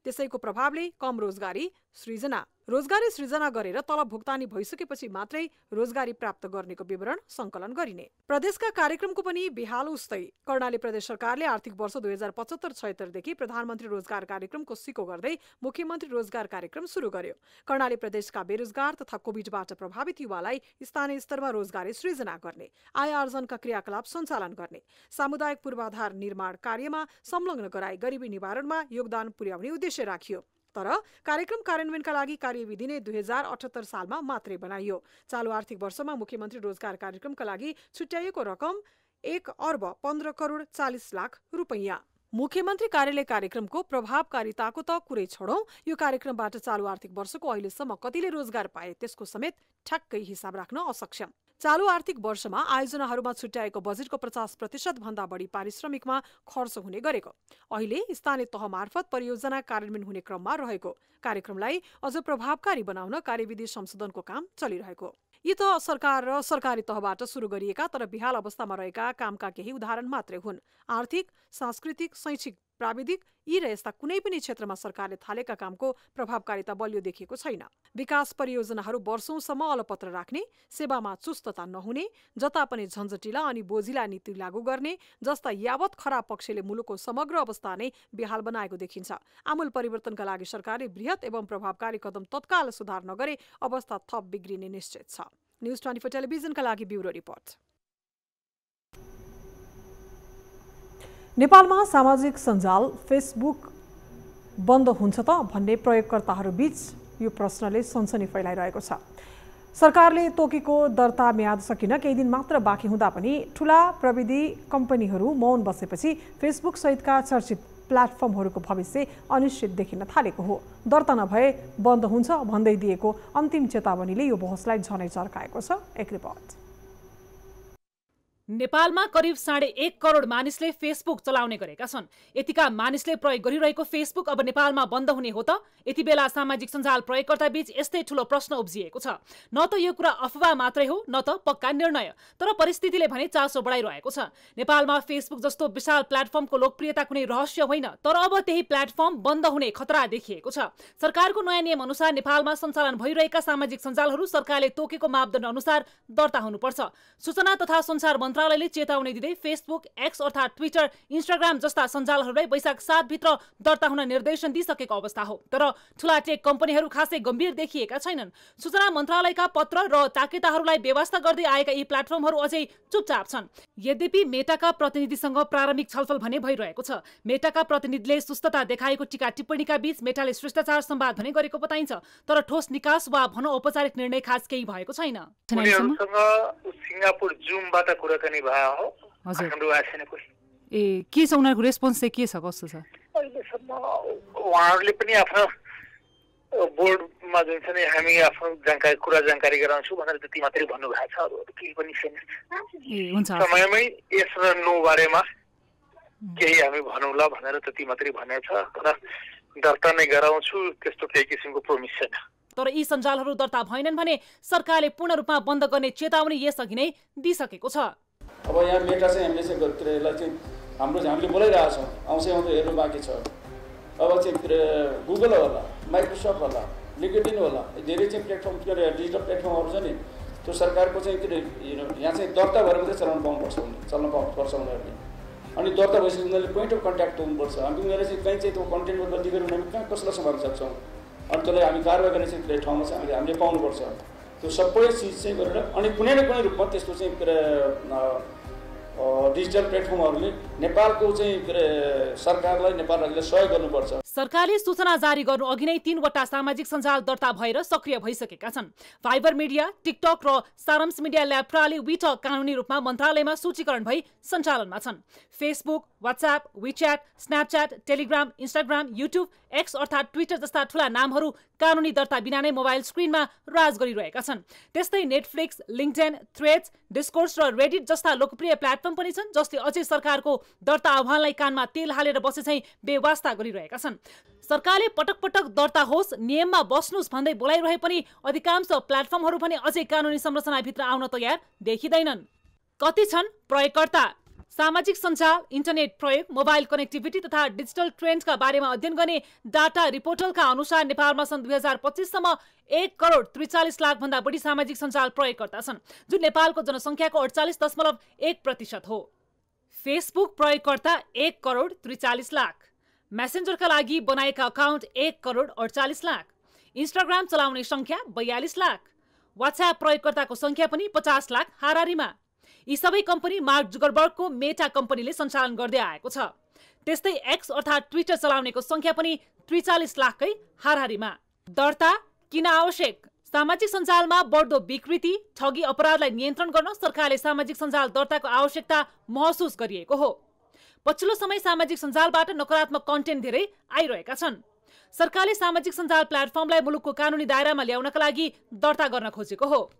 त्यसैको प्रभावले कम रोजगारी सृजना गरेर तलब भुक्तानी भइसकेपछि मात्रै रोजगारी प्राप्त गर्नेको विवरण संकलन गरिने। प्रदेशका कार्यक्रमको पनि बेहाल उस्तै। कर्णाली प्रदेश सरकारले आर्थिक वर्ष 2075-76 देखि प्रधानमन्त्री रोजगार कार्यक्रमको सिको गर्दै मुख्यमन्त्री रोजगार कार्यक्रम सुरु गर्यो। कर्णाली प्रदेशका बेरोजगार तथा कोभिडबाट प्रभावित युवालाई स्थानीय स्तरमा रोजगारी सृजना गर्ने, आय आर्जनका क्रियाकलाप सञ्चालन गर्ने, सामुदायिक पूर्वाधार निर्माण कार्यमा संलग्न गराई गरिबी निवारणमा योगदान पुर्याउने उद्देश्य राखियो। तर कार्यक्रम कार्यान्वयनका लागि कार्यविधि नै 2078 सालमा मात्रै बनाइयो। चालु आर्थिक वर्षमा मुख्यमन्त्री रोजगार कार्यक्रमका लागि छुट्याइएको रकम 1 अर्ब 15 करोड 40 लाख रुपैयाँ। मुख्यमन्त्री कार्यालय कार्यक्रमको प्रभावकारिताको त कुरै छोडौं, यो कार्यक्रमबाट चालु आर्थिक वर्षको अहिलेसम्म कतिले रोजगार पाए त्यसको समेत ठ्याक्कै हिसाब राख्न असक्षम। चालु आर्थिक वर्षमा आयोजनाहरूमा छुट्याएको बजेटको 50% भन्दा बढी पारिश्रमिकमा खर्च हुने गरेको। अहिले स्थानीय तह मार्फत परियोजना कार्यान्वयन हुने क्रममा रहेको कार्यक्रमलाई अझ प्रभावकारी बनाउन कार्यविधि संशोधनको काम चलिरहेको। यी त सरकार र सरकारी तहबाट सुरु गरिएका तर बेहाल अवस्थामा रहेका कामका केही उदाहरण मात्रै हुन्। आर्थिक, सांस्कृतिक, शैक्षिक, प्राविधिक यी र यस्ता कुनै पनि क्षेत्रमा सरकारले थालेका कामको प्रभावकारिता बलियो देखिएको छैन। विकास परियोजनाहरू वर्षौंसम्म अलपत्र राख्ने, सेवामा चुस्तता नहुने, जता पनि झन्झटिला अनि बोझिला नीति लागू गर्ने जस्ता यावत खराब पक्षले मुलुकको समग्र अवस्था नै बेहाल बनाएको देखिन्छ। आमूल परिवर्तनका लागि सरकारले बृहत एवं प्रभावकारी कदम तत्काल सुधार नगरे अवस्था थप बिग्रिने निश्चित छ। न्यूज 24 टेलिभिजनका लागि ब्युरो रिपोर्ट। नेपालमा सामाजिक सञ्जाल फेसबुक बन्द हुन्छ त भन्ने प्रयोगकर्ताहरू बीच यो प्रश्नले सनसनी फैलाइरहेको छ। सरकारले तोकेको दर्ता म्याद सकिन केही दिन मात्र बाँकी हुँदा पनि ठूला प्रविधि कम्पनीहरू मौन बसेपछि फेसबुक सहितका चर्चित प्लेटफर्महरूको भविष्य अनिश्चित देखिन थालेको हो। दर्ता नभए बन्द हुन्छ भन्दै दिएको अन्तिम चेतावनीले यो बहसलाई झनै चर्काएको छ। एक रिपोर्ट। नेपालमा करिब 1.5 करोड मानिसले फेसबुक चलाउने गरेका छन्। यतिका मानिसले प्रयोग गरिरहेको फेसबुक अब नेपालमा बन्द हुने हो त? यति बेला सामाजिक सञ्जाल प्रयोगकर्ता बीच यस्तै ठूलो प्रश्न उब्जिएको छ। न त यो कुरा अफवाह मात्रै हो, न त पक्का निर्णय। तर परिस्थितिले भने चासो बढाइरहेको छ। नेपालमा फेसबुक जस्तो विशाल प्लेटफर्मको लोकप्रियता कुनै रहस्य होइन, तर अब त्यही प्लेटफर्म बन्द हुने खतरा देखिएको छ। सरकारको नयाँ नियम अनुसार नेपालमा सञ्चालन भइरहेका सामाजिक सञ्जालहरू सरकारले तोकेको मापदण्ड अनुसार दर्ता हुनुपर्छ। सूचना तथा सञ्चार मन्त्रालयले चेतावनी दिँदै फेसबुक, एक्स अर्थात् ट्विटर, इन्स्टाग्राम जस्ता सञ्जालहरूलाई वैशाख 7 भित्र दर्ता हुन निर्देशन दिइसकेको अवस्था हो। तर ठूला टेक कम्पनीहरू खासै गम्भीर देखिएका छैनन्। सूचना मन्त्रालयका पत्र र ताकेताहरूलाई व्यवस्था गर्दै आएका यी प्लेटफर्महरू अझै चुपचाप छन्। यद्यपि मेटाका प्रतिनिधिसँग प्रारम्भिक छलफल भने भइरहेको छ। मेटाका प्रतिनिधिले सुस्तता देखाएको टीका टिप्पणीका बीच मेटाले शिष्टाचार संवाद भने गरेको बताइन्छ, तर ठोस निकास वा भनौँ औपचारिक निर्णय खास केही भएको छैन। उनीहरूसँग सिङ्गापुर जुमबाट कुराकानी भयो हो। के छ उनीहरूको रेस्पोन्स चाहिँ के छ, कस्तो छ? अहिलेसम्म उहाँहरूले पनि आफ्नो बोर्डमा जुन छ नि हामी आफ्नो जानकारी गराउँछु भनेर त्यति मात्रै भन्नुभएको छ, अरू केही पनि छैन। समयमै यस र नो बारेमा केही हामी भनौँला भनेर त्यति मात्रै भनेको छ, तर दर्ता नै गराउँछु त्यस्तो केही किसिमको प्रोमिस छैन। तर यी सञ्जालहरू दर्ता भएनन् भने सरकारले पूर्ण रूपमा बन्द गर्ने चेतावनी यसअघि नै दिइसकेको छ। अब यहाँ मेटा चाहिँ हामीले चाहिँ यसलाई चाहिँ हामीले बोलाइरहेछौँ, आउँछ आउँदो हेर्नु बाँकी छ। अब चाहिँ गुगल होला, माइक्रोसफ्ट होला, लिङ्क्डइन होला, धेरै चाहिँ प्लेटफर्म डिजिटल प्लेटफर्महरू छ नि, त्यो सरकारको चाहिँ यहाँ चाहिँ दर्ता भएर मात्रै चल्न पाउनुपर्छ उनीहरूले। अनि दर्ता भएपछि उनीहरूले पोइन्ट अफ कन्ट्याक्ट हुनुपर्छ। हामी उनीहरूले चाहिँ कहीँ चाहिँ त्यो कन्टेन्टमा गल्ती गरेर हामी कहाँ कसलाई सम्हाल्न सक्छौँ, अनि त्यसलाई हामी कारवाही गर्ने चाहिँ ठाउँमा चाहिँ हामीले पाउनुपर्छ। त्यो सबै चिज चाहिँ गरेर अनि कुनै न कुनै रूपमा त्यस्तो चाहिँ डिजिटल प्लेटफर्महरूले नेपालको चाहिँ सरकारलाई नेपाल राज्यले सहयोग गर्नुपर्छ। सरकारले सूचना जारी गर्नु अघि नै 3वटा सामाजिक सञ्जाल दर्ता भएर सक्रिय भइसकेका छन्। फाइबर मिडिया, टिकटक र सारांश मिडिया ल्याब प्रणाली विट कानुनी रूपमा मन्त्रालयमा सूचीकरण भई सञ्चालनमा छन्। Facebook, WhatsApp, WeChat, Snapchat, Telegram, Instagram, YouTube, X अर्थात् ट्विटर जस्ता ठूला नामहरू कानुनी दर्ता बिना नै मोबाइल स्क्रिनमा राज गरिरहेका छन्। त्यस्तै नेटफ्लिक्स, लिङ्क्डइन, थ्रेड्स, डिस्कोर्स र रेडिट जस्ता लोकप्रिय प्लेटफर्म पनि छन् जसले अझै सरकारको दर्ता आह्वानलाई कानमा तेल हालेर बसे चाहिँ बेवास्ता गरिरहेका छन्। सरकारले पटक पटक दर्ता होस्, नियममा बस्नुस् भन्दै बोलाइरहे पनि अधिकांश प्लेटफर्महरू पनि अझै कानुनी संरचनाभित्र आउन तयार देखिँदैनन्। कति छन् प्रयोगकर्ता? सामाजिक सञ्जाल, इन्टरनेट प्रयोग, मोबाइल कनेक्टिभिटी तथा डिजिटल ट्रेन्डका बारेमा अध्ययन गर्ने डाटा रिपोर्टलका अनुसार नेपालमा सन् 2025 सम्म 1,43,00,000 भन्दा बढी सामाजिक सञ्जाल प्रयोगकर्ता छन्, जुन नेपालको जनसङ्ख्याको 48.1% हो। फेसबुक प्रयोगकर्ता 1,43,00,000, मेसेन्जरका लागि बनाएका अकाउन्ट 1,48,00,000, इन्स्टाग्राम चलाउने संख्या 42,00,000, व्हाट्सएप प्रयोगकर्ताको संख्या पनि 50,00,000 हाराहारीमा। यी सबै कम्पनी मार्क जुकरबर्गको मेटा कम्पनीले सञ्चालन गर्दै आएको छ। त्यस्तै एक्स अर्थात् ट्विटर चलाउनेको संख्या पनि 43,00,000कै हाराहारीमा। दर्ता किन आवश्यक? सामाजिक सञ्जालमा बढ्दो विकृति, ठगी, अपराधलाई नियन्त्रण गर्न सरकारले सामाजिक सञ्जाल दर्ताको आवश्यकता महसुस गरिएको हो। पछिल्लो समय सामाजिक सञ्जालबाट नकारात्मक कन्टेन्ट धेरै आइरहेका छन्। सरकारले सामाजिक सञ्जाल प्लेटफर्मलाई मुलुकको कानुनी दायरामा ल्याउनका लागि दर्ता गर्न खोजेको हो।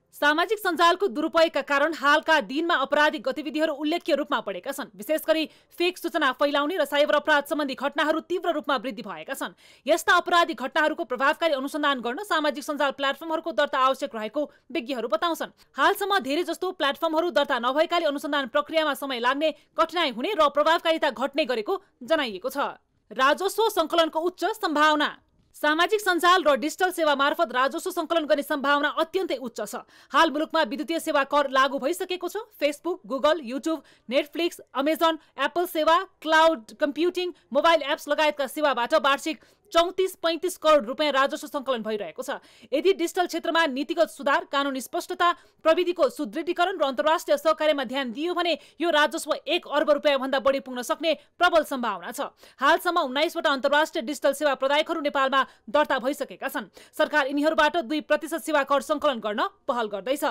सामाजिक सञ्जालको दुरुपयोगका कारण हालका दिनमा आपराधिक गतिविधिहरू उल्लेख्य रूपमा बढेका छन्। विशेष गरी फेक सूचना फैलाउने र साइबर अपराध सम्बन्धी घटनाहरू तीव्र रूपमा वृद्धि भएका छन्। यस्ता आपराधिक घटनाहरूको प्रभावकारी अनुसन्धान गर्न सामाजिक सञ्जाल प्लेटफर्महरूको दर्ता आवश्यक रहेको विज्ञहरू बताउँछन्। हालसम्म धेरै जस्तो प्लेटफर्महरू दर्ता नभएकाले अनुसन्धान प्रक्रियामा समय लाग्ने, कठिनाई हुने र प्रभावकारिता घट्ने गरेको जनाइएको छ। राजस्व सङ्कलनको उच्च सम्भावना। सामाजिक सञ्जाल र डिजिटल सेवा मार्फत राजस्व सङ्कलन गर्ने सम्भावना अत्यन्तै उच्च छ। हाल मुलुकमा विद्युतीय सेवा कर लागू भइसकेको छ। Facebook, Google, YouTube, Netflix, Amazon, Apple सेवा, क्लाउड कम्प्युटिङ, मोबाइल एप्स लगायतका सेवाबाट वार्षिक 34-35 करोड रुपियाँ राजस्व सङ्कलन भइरहेको छ। यदि डिजिटल क्षेत्रमा नीतिगत सुधार, कानुनी स्पष्टता, प्रविधिको सुदृढीकरण र अन्तर्राष्ट्रिय सहकार्यमा ध्यान दिइयो भने यो राजस्व 1 अर्ब रुपियाँ भन्दा बढी पुग्न सक्ने प्रबल सम्भावना छ। हालसम्म 19वटा अन्तर्राष्ट्रिय डिजिटल सेवा प्रदायकहरू नेपालमा दर्ता भइसकेका छन्। सरकार यिनीहरूबाट 2% सेवा कर सङ्कलन गर्न पहल गर्दैछ।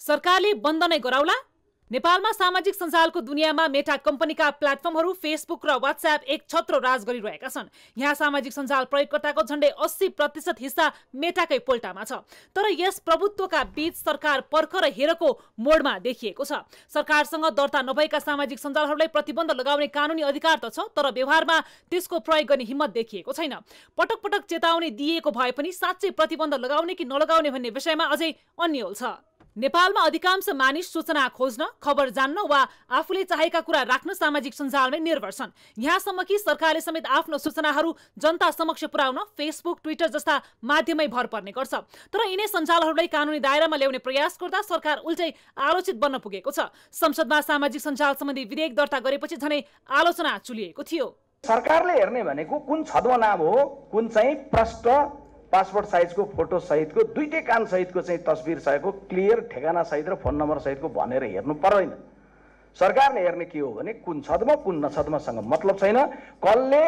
सरकारले बन्द नै गराउला? नेपालमा सामाजिक सञ्जालको दुनियाँमा मेटा कम्पनीका प्लेटफर्महरू फेसबुक र व्हाट्सएप एक छत्र राज गरिरहेका छन्। यहाँ सामाजिक सञ्जाल प्रयोगकर्ताको झण्डै 80% हिस्सा मेटाकै पोल्टामा छ। तर यस प्रभुत्वका बीच सरकार पर्ख र हेरको मोडमा देखिएको छ। सरकारसँग दर्ता नभएका सामाजिक सञ्जालहरूलाई प्रतिबन्ध लगाउने कानुनी अधिकार त छ, तर व्यवहारमा त्यसको प्रयोग गर्ने हिम्मत देखिएको छैन। पटक पटक चेतावनी दिएको भए पनि साँच्चै प्रतिबन्ध लगाउने कि नलगाउने भन्ने विषयमा अझै अन्यल छ। नेपालमा अधिकांश मानिस सूचना खोज्न, खबर जान्न वा आफूले चाहेका कुरा राख्न सामाजिक सञ्जालमै निर्भर छन्। यहाँसम्म कि सरकारले समेत आफ्नो सूचनाहरू जनता समक्ष पुर्याउन फेसबुक, ट्विटर जस्ता माध्यममै भर पर्ने गर्छ। तर यिनै सञ्जालहरूलाई कानुनी दायरामा ल्याउने प्रयास गर्दा सरकार उल्टै आलोचित बन्न पुगेको छ। संसदमा सामाजिक सञ्जाल सम्बन्धी विधेयक दर्ता गरेपछि झनै आलोचना चुलिएको थियो। सरकारले हेर्ने भनेको कुन छद्म नाम हो, कुन चाहिँ प्रष्ट पासपोर्ट साइजको फोटो सहितको, दुईटै कान सहितको चाहिँ तस्बिर सहितको क्लियर ठेगाना सहित र फोन नम्बर सहितको भनेर हेर्नु पर्दैन। सरकारले हेर्ने के हो भने कुन छद्म कुन नछद्मसँग मतलब छैन। कसले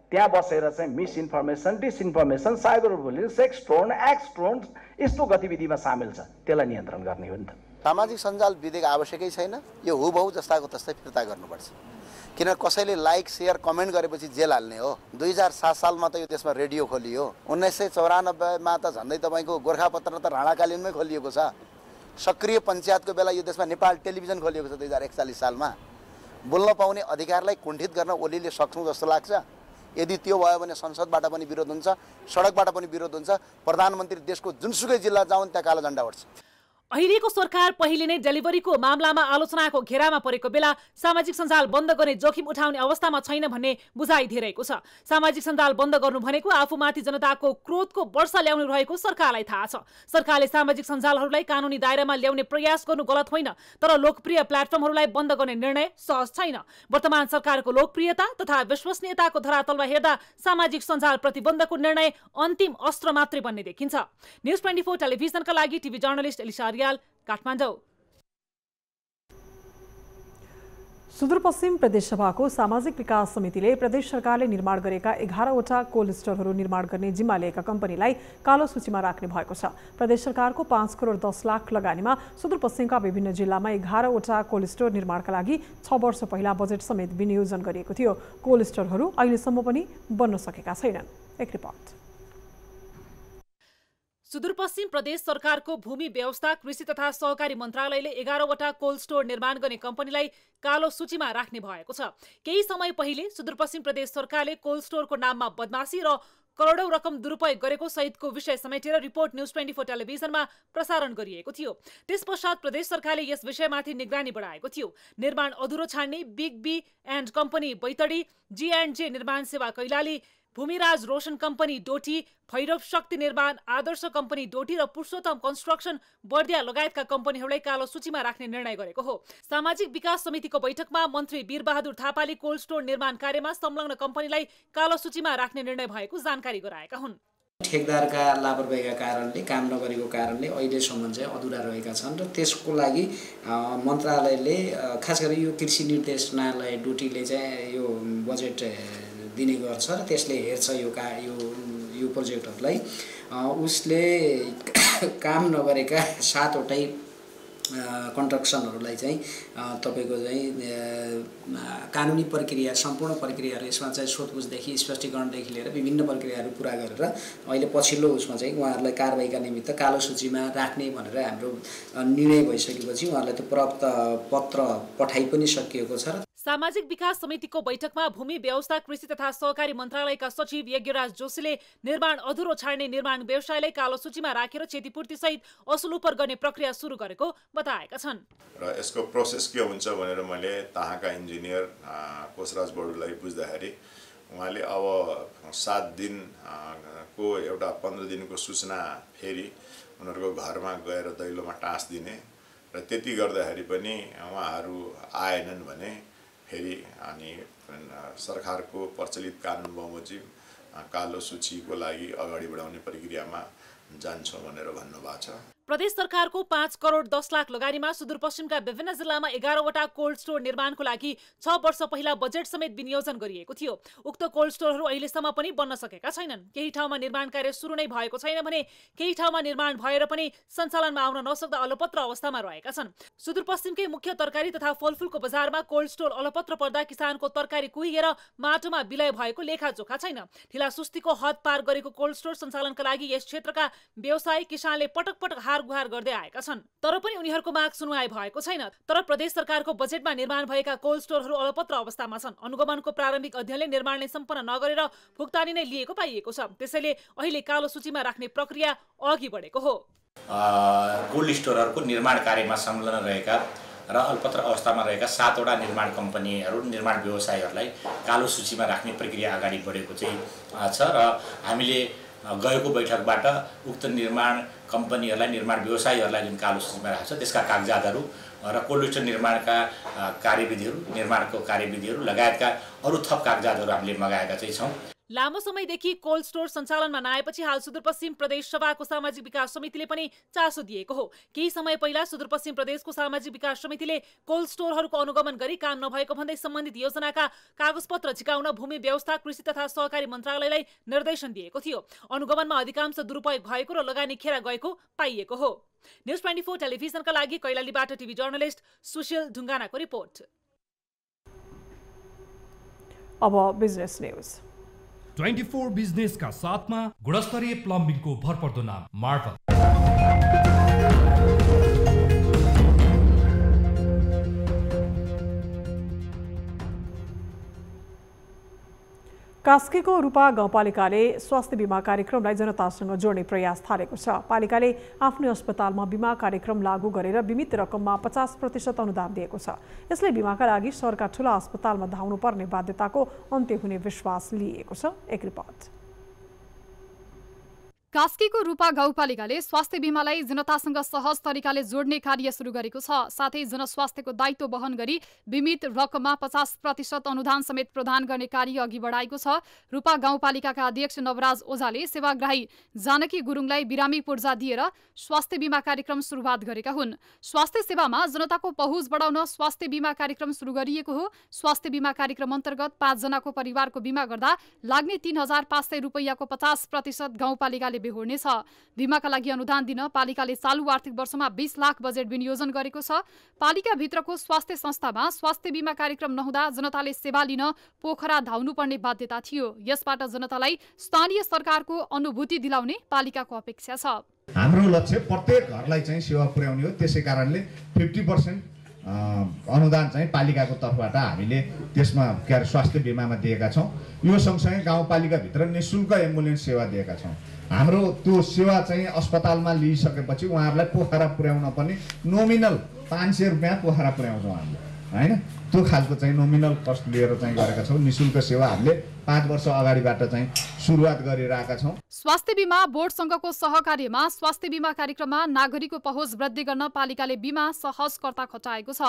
त्यहाँ बसेर चाहिँ misinformation, disinformation, cyber bullying, sextortion, extortion यस्तो गतिविधिमा सामेल छ, त्यसलाई नियन्त्रण गर्ने हो नि त। सामाजिक सञ्जाल विधेयक आवश्यकै छैन। यो हुबहु जस्ताको तस्तै फिर्ता गर्नुपर्छ। किन कसैले लाइक, सेयर, कमेन्ट गरेपछि जेल हाल्ने हो? 2007 सालमा त यो देशमा रेडियो खोलियो। 1994मा त झन्डै तपाईँको गोर्खापत्र त राणाकालीनमै खोलिएको छ। सक्रिय पञ्चायतको बेला यो देशमा नेपाल टेलिभिजन खोलिएको छ 2041 सालमा। बोल्न पाउने अधिकारलाई कुण्ठित गर्न ओलीले सक्छौँ जस्तो लाग्छ। यदि त्यो भयो भने संसदबाट पनि विरोध हुन्छ, सडकबाट पनि विरोध हुन्छ। प्रधानमन्त्री देशको जुनसुकै जिल्ला जाउन् त्यहाँ कालो झण्डा उड्छ। अहिलेको सरकार पहिले नै डेलिभरीको मामलामा आलोचनाको घेरामा परेको बेला सामाजिक सञ्जाल बन्द गर्ने जोखिम उठाउने अवस्थामा छैन भन्ने बुझाइ धेरैको छ। सामाजिक सञ्जाल बन्द गर्नु भनेको आफूमाथि जनताको क्रोधको वर्षा ल्याउनु रहेको सरकारलाई थाहा छ। सरकारले सामाजिक सञ्जालहरूलाई कानुनी दायरामा ल्याउने प्रयास गर्नु गलत होइन, तर लोकप्रिय प्लेटफर्महरूलाई बन्द गर्ने निर्णय सहज छैन। वर्तमान सरकारको लोकप्रियता तथा विश्वसनीयताको धरातलमा हेर्दा सामाजिक सञ्जाल प्रतिबन्धको निर्णय अन्तिम अस्त्र मात्रै बन्ने देखिन्छ। न्युज 24 टेलिभिजनका लागि टिभी जर्नलिस्ट एलिसा काठमाडौँ। सुदूरपश्चिम प्रदेशसभाको सामाजिक विकास समितिले प्रदेश सरकारले निर्माण गरेका 11वटा कोल्ड स्टोरहरू निर्माण गर्ने जिम्मा लिएका कम्पनीलाई कालो सूचीमा राख्ने भएको छ। प्रदेश सरकारको 5 करोड 10 लाख लगानीमा सुदूरपश्चिमका विभिन्न जिल्लामा 11वटा कोल्ड स्टोर निर्माणका लागि 6 वर्ष पहिला बजेट समेत विनियोजन गरिएको थियो। कोल्ड स्टोरहरू अहिलेसम्म पनि बन्न सकेका छैनन्। एक रिपोर्ट। सुदूरपश्चिम प्रदेश सरकारको भूमि व्यवस्था कृषि तथा सहकारी मन्त्रालयले 11वटा कोल्ड स्टोर निर्माण गर्ने कम्पनीलाई कालो सूचीमा राख्ने भएको छ। केही समय पहिले सुदूरपश्चिम प्रदेश सरकारले कोल्ड स्टोरको नाममा बदमासी र करोडौं रकम दुरुपयोग गरेको सहितको विषय समेटेर रिपोर्ट न्यूज 24 टेलिभिजनमा प्रसारण गरिएको थियो। त्यसपश्चात प्रदेश सरकारले यस विषयमाथि निगरानी बढाएको थियो। निर्माण अधुरो छाड्ने big B and company Baitadi, जी&जे निर्माण सेवा कैलाली, भूमिराज रोशन कम्पनी डोटी, भैरव शक्ति निर्माण, आदर्श कम्पनी डोटी र पुरुषोत्तम कन्स्ट्रक्सन बर्दिया लगायतका कम्पनीहरूलाई कालो सूचीमा राख्ने निर्णय गरेको हो। सामाजिक विकास समितिको बैठकमा मन्त्री वीरबहादुर थापाले कोल्ड स्टोर निर्माण कार्यमा संलग्न कम्पनीलाई कालो सूचीमा राख्ने निर्णय भएको जानकारी गराएका हुन्। ठेकदारका लापरवाहीका कारणले, काम नगरेको कारणले अहिलेसम्म चाहिँ अधुरा रहेका छन् र त्यसको लागि मन्त्रालयले खास गरी यो कृषि निर्देशनालय डोटीले चाहिँ यो बजेट दिने गर्छ र त्यसले हेर्छ यो प्रोजेक्टहरूलाई। उसले काम नगरेका 7वटै कन्स्ट्रक्सनहरूलाई चाहिँ तपाईँको चाहिँ कानुनी प्रक्रिया, सम्पूर्ण प्रक्रियाहरू यसमा चाहिँ सोधपुछदेखि स्पष्टीकरणदेखि लिएर विभिन्न प्रक्रियाहरू पुरा गरेर अहिले पछिल्लो उसमा चाहिँ उहाँहरूलाई कारबाहीका निमित्त कालो सूचीमा राख्ने भनेर हाम्रो निर्णय भइसकेपछि उहाँहरूलाई त्यो पत्र पठाइ पनि सकिएको छ। सामाजिक विकास समितिको बैठकमा भूमि व्यवस्था कृषि तथा सहकारी मन्त्रालयका सचिव यज्ञराज जोशीले निर्माण अधुरो छाड्ने निर्माण व्यवसायलाई कालो सूचीमा राखेर क्षतिपूर्ति सहित असुल उपर गर्ने प्रक्रिया सुरु गरेको बताएका छन्। र यसको प्रोसेस के हुन्छ भनेर मैले तहाँका इन्जिनियर कोशराज बडुलाई बुझ्दाखेरि उहाँले अब 7 दिनको एउटा 15 दिनको सूचना फेरि उनीहरूको घरमा गएर दैलोमा टाँस दिने र त्यति गर्दाखेरि पनि उहाँहरू आएनन् भने फेरि अनि सरकारको प्रचलित कानुन बमोजिम कालो सूचीको लागि अगाडि बढाउने प्रक्रियामा जान्छौँ भनेर भन्नुभएको छ। प्रदेश सरकारको 5 करोड 10 लाख लगानीमा सुदूरपश्चिमका विभिन्न जिल्लामा 11वटा कोल्ड स्टोर निर्माणको लागि 6 वर्ष पहिला बजेट समेत विनियोजन गरिएको थियो। उक्त कोल्ड स्टोरहरू अहिलेसम्म पनि बन्न सकेका छैनन्। केही ठाउँमा निर्माण कार्य सुरु नै भएको छैन भने केही ठाउँमा निर्माण भएर पनि सञ्चालनमा आउन नसक्दा अलपत्र अवस्थामा रहेका छन्। सुदूरपश्चिमकै मुख्य तरकारी तथा फलफुलको बजारमा कोल्ड स्टोर अलपत्र पर्दा किसानको तरकारी कुहिएर माटोमा विलय भएको लेखाजोखा छैन। ढिला सुस्तीको हद पार गरेको कोल्ड स्टोर सञ्चालनका लागि यस क्षेत्रका व्यवसायी किसानले पटक पटक गुहार गर्दै आएका छन्, तर पनि उनीहरूको माग सुनवाई भएको छैन। तर प्रदेश सरकारको बजेटमा निर्माण भएका कोल्ड स्टोरहरू अलपत्र अवस्थामा छन्। अनुगमनको प्रारम्भिक अध्ययनले निर्माणले सम्पन्न नगरेर भुक्तानी नै लिएको पाइएको छ। त्यसैले अहिले कालो सूचीमा राख्ने प्रक्रिया अघि बढेको हो। कोल्ड स्टोरहरूको निर्माण कार्यमा संलग्न रहेका र अल्पत्र अवस्थामा रहेका 7वटा निर्माण कम्पनीहरू, निर्माण व्यवसायीहरूलाई कालो सूचीमा राख्ने प्रक्रिया अगाडि बढेको चाहिँ छ र हामीले गएको बैठकबाट उक्त निर्माण कम्पनीहरूलाई, निर्माण व्यवसायीहरूलाई जुन कालो सूचीमा राख्छ त्यसका कागजातहरू र कोल्ड स्टोर निर्माणका कार्यविधिहरू, निर्माणको कार्यविधिहरू लगायतका अरू थप कागजातहरू हामीले मगाएका चाहिँ छौँ। लामो समयदेखि कोल्ड स्टोर सञ्चालनमा नआएपछि हाल सुदूरपश्चिम प्रदेश सभाको सामाजिक विकास समितिले पनि चासो दिएको हो। केही समय पहिला सुदूरपश्चिम प्रदेशको सामाजिक विकास समितिले कोल्ड स्टोरहरूको अनुगमन गरी काम नभएको भन्दै सम्बन्धित योजनाका कागजपत्र झिकाउन भूमि व्यवस्था कृषि तथा सहकारी मन्त्रालयलाई निर्देशन दिएको थियो। अनुगमनमा अधिकांश दुरुपयोग भएको र लगानी खेर गएको पाइएको हो। न्यूज 24 टेलिभिजनका लागि कैलालीबाट टिभी जर्नलिस्ट सुशील ढुङ्गानाको रिपोर्ट। अब बिजनेस न्यूज। 24 बिजनेस का साथमा गुणस्तरीय प्लम्बिङ को भरपर्दो नाम मार्बल। कास्कीको रूपा गाउँपालिकाले स्वास्थ्य बीमा कार्यक्रमलाई जनतासँग जोड्ने प्रयास थालेको छ। पालिकाले आफ्नो अस्पतालमा बीमा कार्यक्रम लागू गरेर बीमित रकममा 50% अनुदान दिएको छ। यसले बीमाका लागि सरकार ठूला अस्पतालमा धाउनु पर्ने बाध्यताको अन्त्य हुने विश्वास लिएको छ। एक रिपोर्ट। कास्कीको रूपा गाउँपालिकाले स्वास्थ्य बीमालाई जनतासँग सहज तरिकाले जोड्ने कार्य सुरु गरेको छ। साथै जनस्वास्थ्यको दायित्व वहन गरी बीमित रकममा 50% अनुदान समेत प्रदान गर्ने कार्य अघि बढाएको छ। रूपा गाउँपालिकाका अध्यक्ष नवराज ओझाले सेवाग्राही जानकी गुरुङलाई बिरामी पूर्जा दिएर स्वास्थ्य बीमा कार्यक्रम सुरुवात गरेका हुन्। स्वास्थ्य सेवामा जनताको पहुँच बढाउन स्वास्थ्य बीमा कार्यक्रम सुरु गरिएको हो। स्वास्थ्य बीमा कार्यक्रम अन्तर्गत 5 जनाको परिवारको बीमा गर्दा लाग्ने 3,500 रुपैयाँको 50% गाउँपालिकाले बेहोर्नेछ। बीमाका लागि अनुदान दिन पालिकाले चालु आर्थिक वर्षमा 20 लाख बजेट विनियोजन गरेको छ। पालिकाभित्रको स्वास्थ्य संस्थामा स्वास्थ्य बीमा कार्यक्रम नहुँदा जनताले सेवा लिन पोखरा धाउनुपर्ने बाध्यता थियो। यसबाट जनतालाई स्थानीय सरकारको अनुभूति दिलाउने पालिकाको अपेक्षा छ। हाम्रो लक्ष्य प्रत्येक घरलाई चाहिँ सेवा पुर्याउने हो। त्यसै कारणले 50% अनुदान चाहिँ पालिकाको तर्फबाट हामीले त्यसमा स्वास्थ्य बीमामा दिएका छौँ। यो सँगसँगै गाउँपालिकाभित्र निःशुल्क एम्बुलेन्स सेवा दिएका छौँ। हाम्रो त्यो सेवा चाहिँ अस्पतालमा लिइसकेपछि उहाँहरूलाई पोखरा पुर्याउन पनि नोमिनल 500 रुपियाँ पोखरा पोर्याउँछौँ हामीले, होइन? त्यो खालको चाहिँ नोमिनल कस्ट लिएर चाहिँ गरेका छौँ। निःशुल्क सेवा हामीले 5 वर्ष अगाडिबाट चाहिँ सुरुवात गरिरहेका छौँ। स्वास्थ्य बीमा बोर्डसँगको सहकार्यमा स्वास्थ्य बीमा कार्यक्रममा नागरिकको पहुँच वृद्धि गर्न पालिकाले बीमा सहजकर्ता खटाएको छ।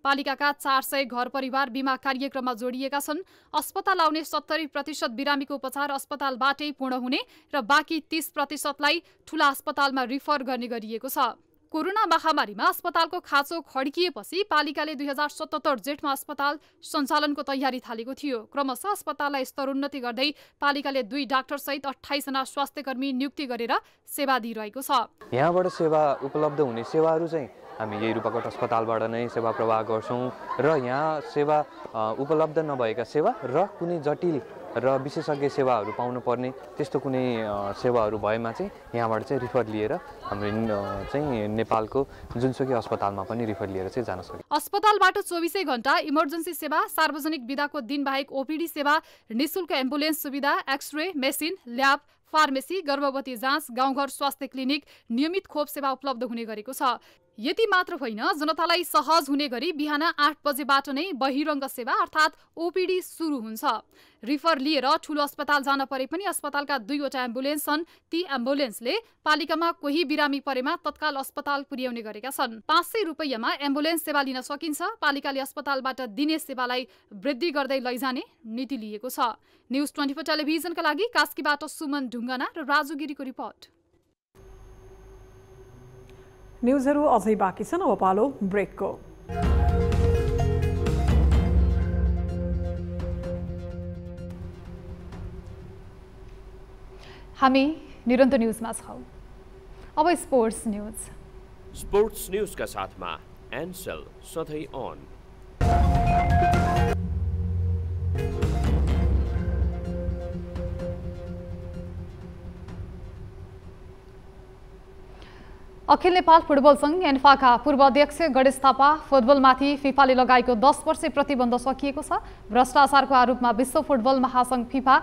पालिकाका 400 घर परिवार बीमा कार्यक्रममा जोडिएका छन्। अस्पताल आउने 70% बिरामीको उपचार अस्पतालबाटै पूर्ण हुने र बाँकी 30%लाई ठूला अस्पतालमा रिफर गर्ने गरिएको छ। कोरोना महामारीमा अस्पतालको खाँचो खड्किएपछि पालिकाले 2077 जेठमा अस्पताल सञ्चालनको तयारी थालेको थियो। क्रमशः अस्पताललाई स्तरोन्नति गर्दै पालिकाले 2 डाक्टर सहित 28 जना स्वास्थ्यकर्मी नियुक्ति गरेर सेवा दिइरहेको छ। यहाँबाट सेवा उपलब्ध हुने सेवाहरू चाहिँ हामी यही रूपाकोट अस्पतालबाट नै सेवा प्रवाह गर्छौँ र यहाँ सेवा उपलब्ध नभएका सेवा र कुनै जटिल र विशेषज्ञ सेवाहरू पाउनुपर्ने त्यस्तो कुनै सेवाहरू भएमा चाहिँ यहाँबाट चाहिँ रिफर लिएर हाम्रो चाहिँ नेपालको जुनसुकै अस्पतालमा पनि रिफर लिएर चाहिँ जान सकिन्छ। अस्पतालबाट 24 घण्टा इमर्जेन्सी सेवा, सार्वजनिक बिदाको दिन बाहेक ओपीडी सेवा, निःशुल्क एम्बुलेन्स सुविधा, एक्सरे मेसिन, ल्याब, फार्मेसी, गर्भवती जाँच, गाउँघर स्वास्थ्य क्लिनिक, नियमित खोप सेवा उपलब्ध हुने गरेको छ। यति मात्र होइन, जनतालाई सहज हुने गरी बिहान 8 बजेबाट नै बहिरङ्ग सेवा अर्थात् ओपीडी सुरु हुन्छ। रिफर लिएर ठूलो अस्पताल जान परे पनि अस्पतालका 2वटा एम्बुलेन्स छन्। ती एम्बुलेन्सले पालिकामा कोही बिरामी परेमा तत्काल अस्पताल पुर्याउने गरेका छन्। 500 रुपैयाँमा एम्बुलेन्स सेवा लिन सकिन्छ। पालिकाले अस्पतालबाट दिने सेवालाई वृद्धि गर्दै लैजाने नीति लिएको छ। न्युज 24 टेलिभिजनका लागि कास्कीबाट सुमन ढुङ्गाना र राजु गिरीको रिपोर्ट। न्युजहरू अझै बाँकी छन्, अब पालो ब्रेकको। हामी निरन्तर न्युजमा छौँ। अब स्पोर्ट्स न्युज। स्पोर्ट्स न्युजका साथमा एन्सेल सधैँ अन। अखिल नेपाल फुटबल संघ एन्फाका पूर्व अध्यक्ष गणेश थापा फुटबलमाथि फिफाले लगाएको 10 वर्षे प्रतिबन्ध सकिएको छ। भ्रष्टाचारको आरोपमा विश्व फुटबल महासंघ फिफा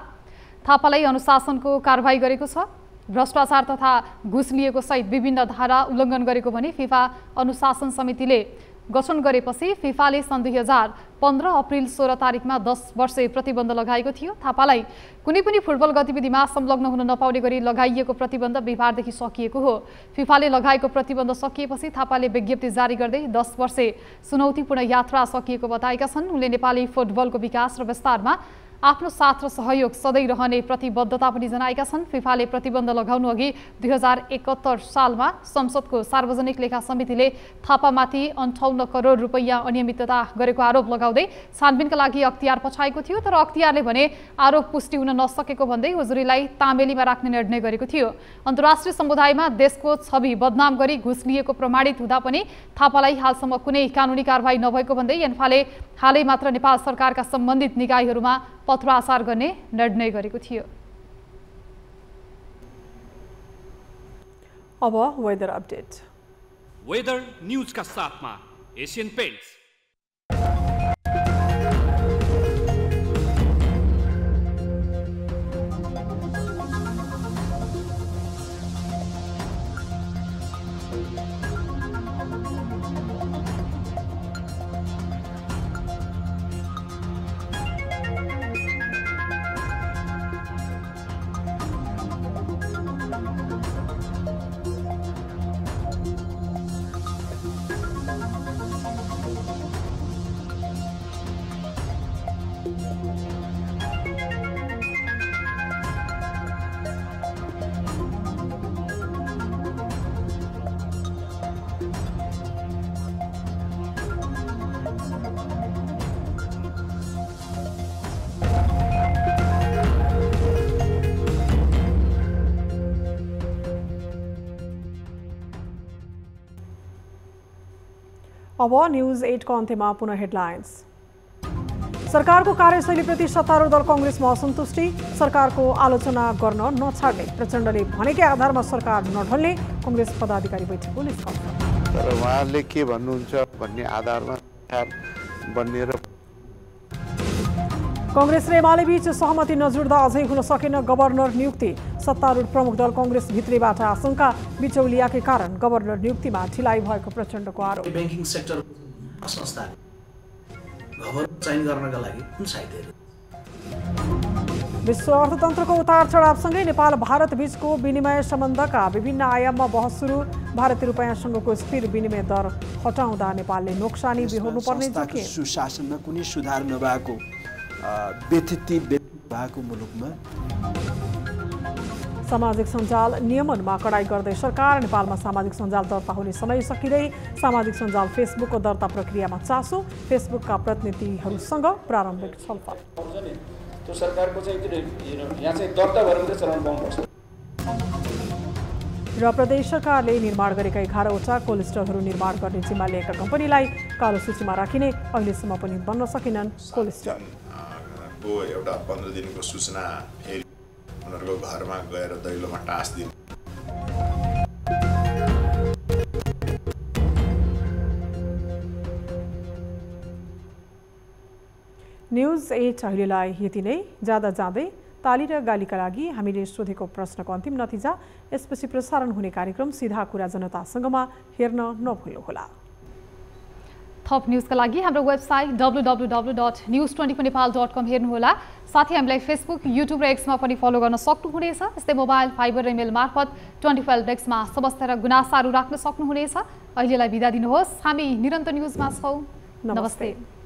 थापालाई अनुशासनको कारबाही गरेको छ। भ्रष्टाचार तथा घुस लिएको सहित विभिन्न धारा उल्लङ्घन गरेको भनी फिफा अनुशासन समितिले गठन गरेपछि फिफाले सन् 2015 अप्रिल 16 तारिकमा 10 वर्षे प्रतिबन्ध लगाएको थियो। थापालाई कुनै पनि फुटबल गतिविधिमा संलग्न हुन नपाउने गरी लगाइएको प्रतिबन्ध बिहिबारदेखि सकिएको हो। फिफाले लगाएको प्रतिबन्ध सकिएपछि थापाले विज्ञप्ति जारी गर्दै 10 वर्षे चुनौतीपूर्ण यात्रा सकिएको बताएका छन्। उनले नेपाली फुटबलको विकास र विस्तारमा आफ्नो साथ र सहयोग सधैँ रहने प्रतिबद्धता पनि जनाएका छन्। फिफाले प्रतिबन्ध लगाउनु अघि 2071 सालमा संसदको सार्वजनिक लेखा समितिले थापामाथि 58 करोड रुपैयाँ अनियमितता गरेको आरोप लगाउँदै छानबिनका लागि अख्तियार पठाएको थियो। तर अख्तियारले भने आरोप पुष्टि हुन नसकेको भन्दै उजुरीलाई तामेलीमा राख्ने निर्णय गरेको थियो। अन्तर्राष्ट्रिय समुदायमा देशको छवि बदनाम गरी घुस लिएको प्रमाणित हुँदा पनि थापालाई हालसम्म कुनै कानुनी कारबाही नभएको भन्दै एन्फाले हालै मात्र नेपाल सरकारका सम्बन्धित निकायहरूमा पत्राचार गर्ने निर्णय गरेको थियो। अब वेदर अपडेट। वेदर न्यूजका साथमा एशियन पेन्ट्स। अब न्युज 8 को अन्त्यमा पुनः हेडलाइन्स। सरकारको कार्यशैलीप्रति सत्तारूढ दल कांग्रेसमा असन्तुष्टि, सरकारको आलोचना गर्न नछाड्ने, प्रचण्डले भनेकै आधारमा सरकार नढल्ने कांग्रेस पदाधिकारी बैठकको निष्कर्ष। तर उहाँले के भन्नुहुन्छ भन्ने आधारमा सरकार बन्ने र कांग्रेस र एमाले बीच सहमति नजुड्दा अझै हुन सकेन गभर्नर नियुक्ति, सत्तारूढ प्रमुख दल कांग्रेस भित्रैबाट आशंका, बिचौलियाकै कारण गभर्नर नियुक्तिमा ढिलाइ भएको प्रचण्डको आरोप। बैंकिङ सेक्टर संस्था गभर्नर चयन गर्नका लागि कुन साइतहरू? विश्व अर्थतन्त्रको उतार चढावसँगै नेपाल भारत बीचको विनिमय सम्बन्धका विभिन्न आयाममा बहस सुरु, भारतीय रुपैयाँसँगको स्थिर विनिमय दर हटाउँदा नेपालले नोक्सानी बिहोर्नुपर्ने जोखिम। सुशासनमा कुनै सुधार नभएको व्यथिति भएको मुलुकमा सामाजिक सञ्जाल नियमनमा कडाई गर्दै सरकार, नेपालमा सामाजिक सञ्जाल दर्ता हुने समय सकिँदै, सामाजिक सञ्जाल फेसबुकको दर्ता प्रक्रियामा चासो, फेसबुकका प्रतिनिधिहरूसँग प्रारम्भिक छलफल। त्यो सरकारको चाहिँ यहाँ चाहिँ दर्ता गरेर मात्रै चलाउन पाउनुपर्छ। र प्रदेश सरकारले निर्माण गरेका 11वटा कोल्ड स्टोरहरू निर्माण गर्ने जिम्मा लिएका कम्पनीलाई कालो सूचीमा राखिने, अहिलेसम्म पनि बन्न सकेनन् कोल्ड स्टोर। को एउटा 15 दिनको सूचना फेरि उनीहरूको घरमा गएर दैलोमा टाँस दिनु। न्युज 8 अहिलेलाई यति नै। जाँदा जाँदै ताली र गालीका लागि हामीले सोधेको प्रश्नको अन्तिम नतिजा, यसपछि प्रसारण हुने कार्यक्रम सीधा कुरा जनतासँगमा हेर्न नभुल्नुहोला। थप न्युजका लागि हाम्रो वेबसाइट www.news24nepal.com हेर्नुहोला। साथै हामीलाई फेसबुक, युट्युब र एक्समा पनि फलो गर्न सक्नुहुनेछ। यस्तै मोबाइल, फाइबर र इमेल मार्फत 24 डेस्कमा समस्या र गुनासाहरू राख्न सक्नुहुनेछ। अहिलेलाई बिदा दिनुहोस्। हामी निरन्तर न्युजमा छौँ। नमस्ते।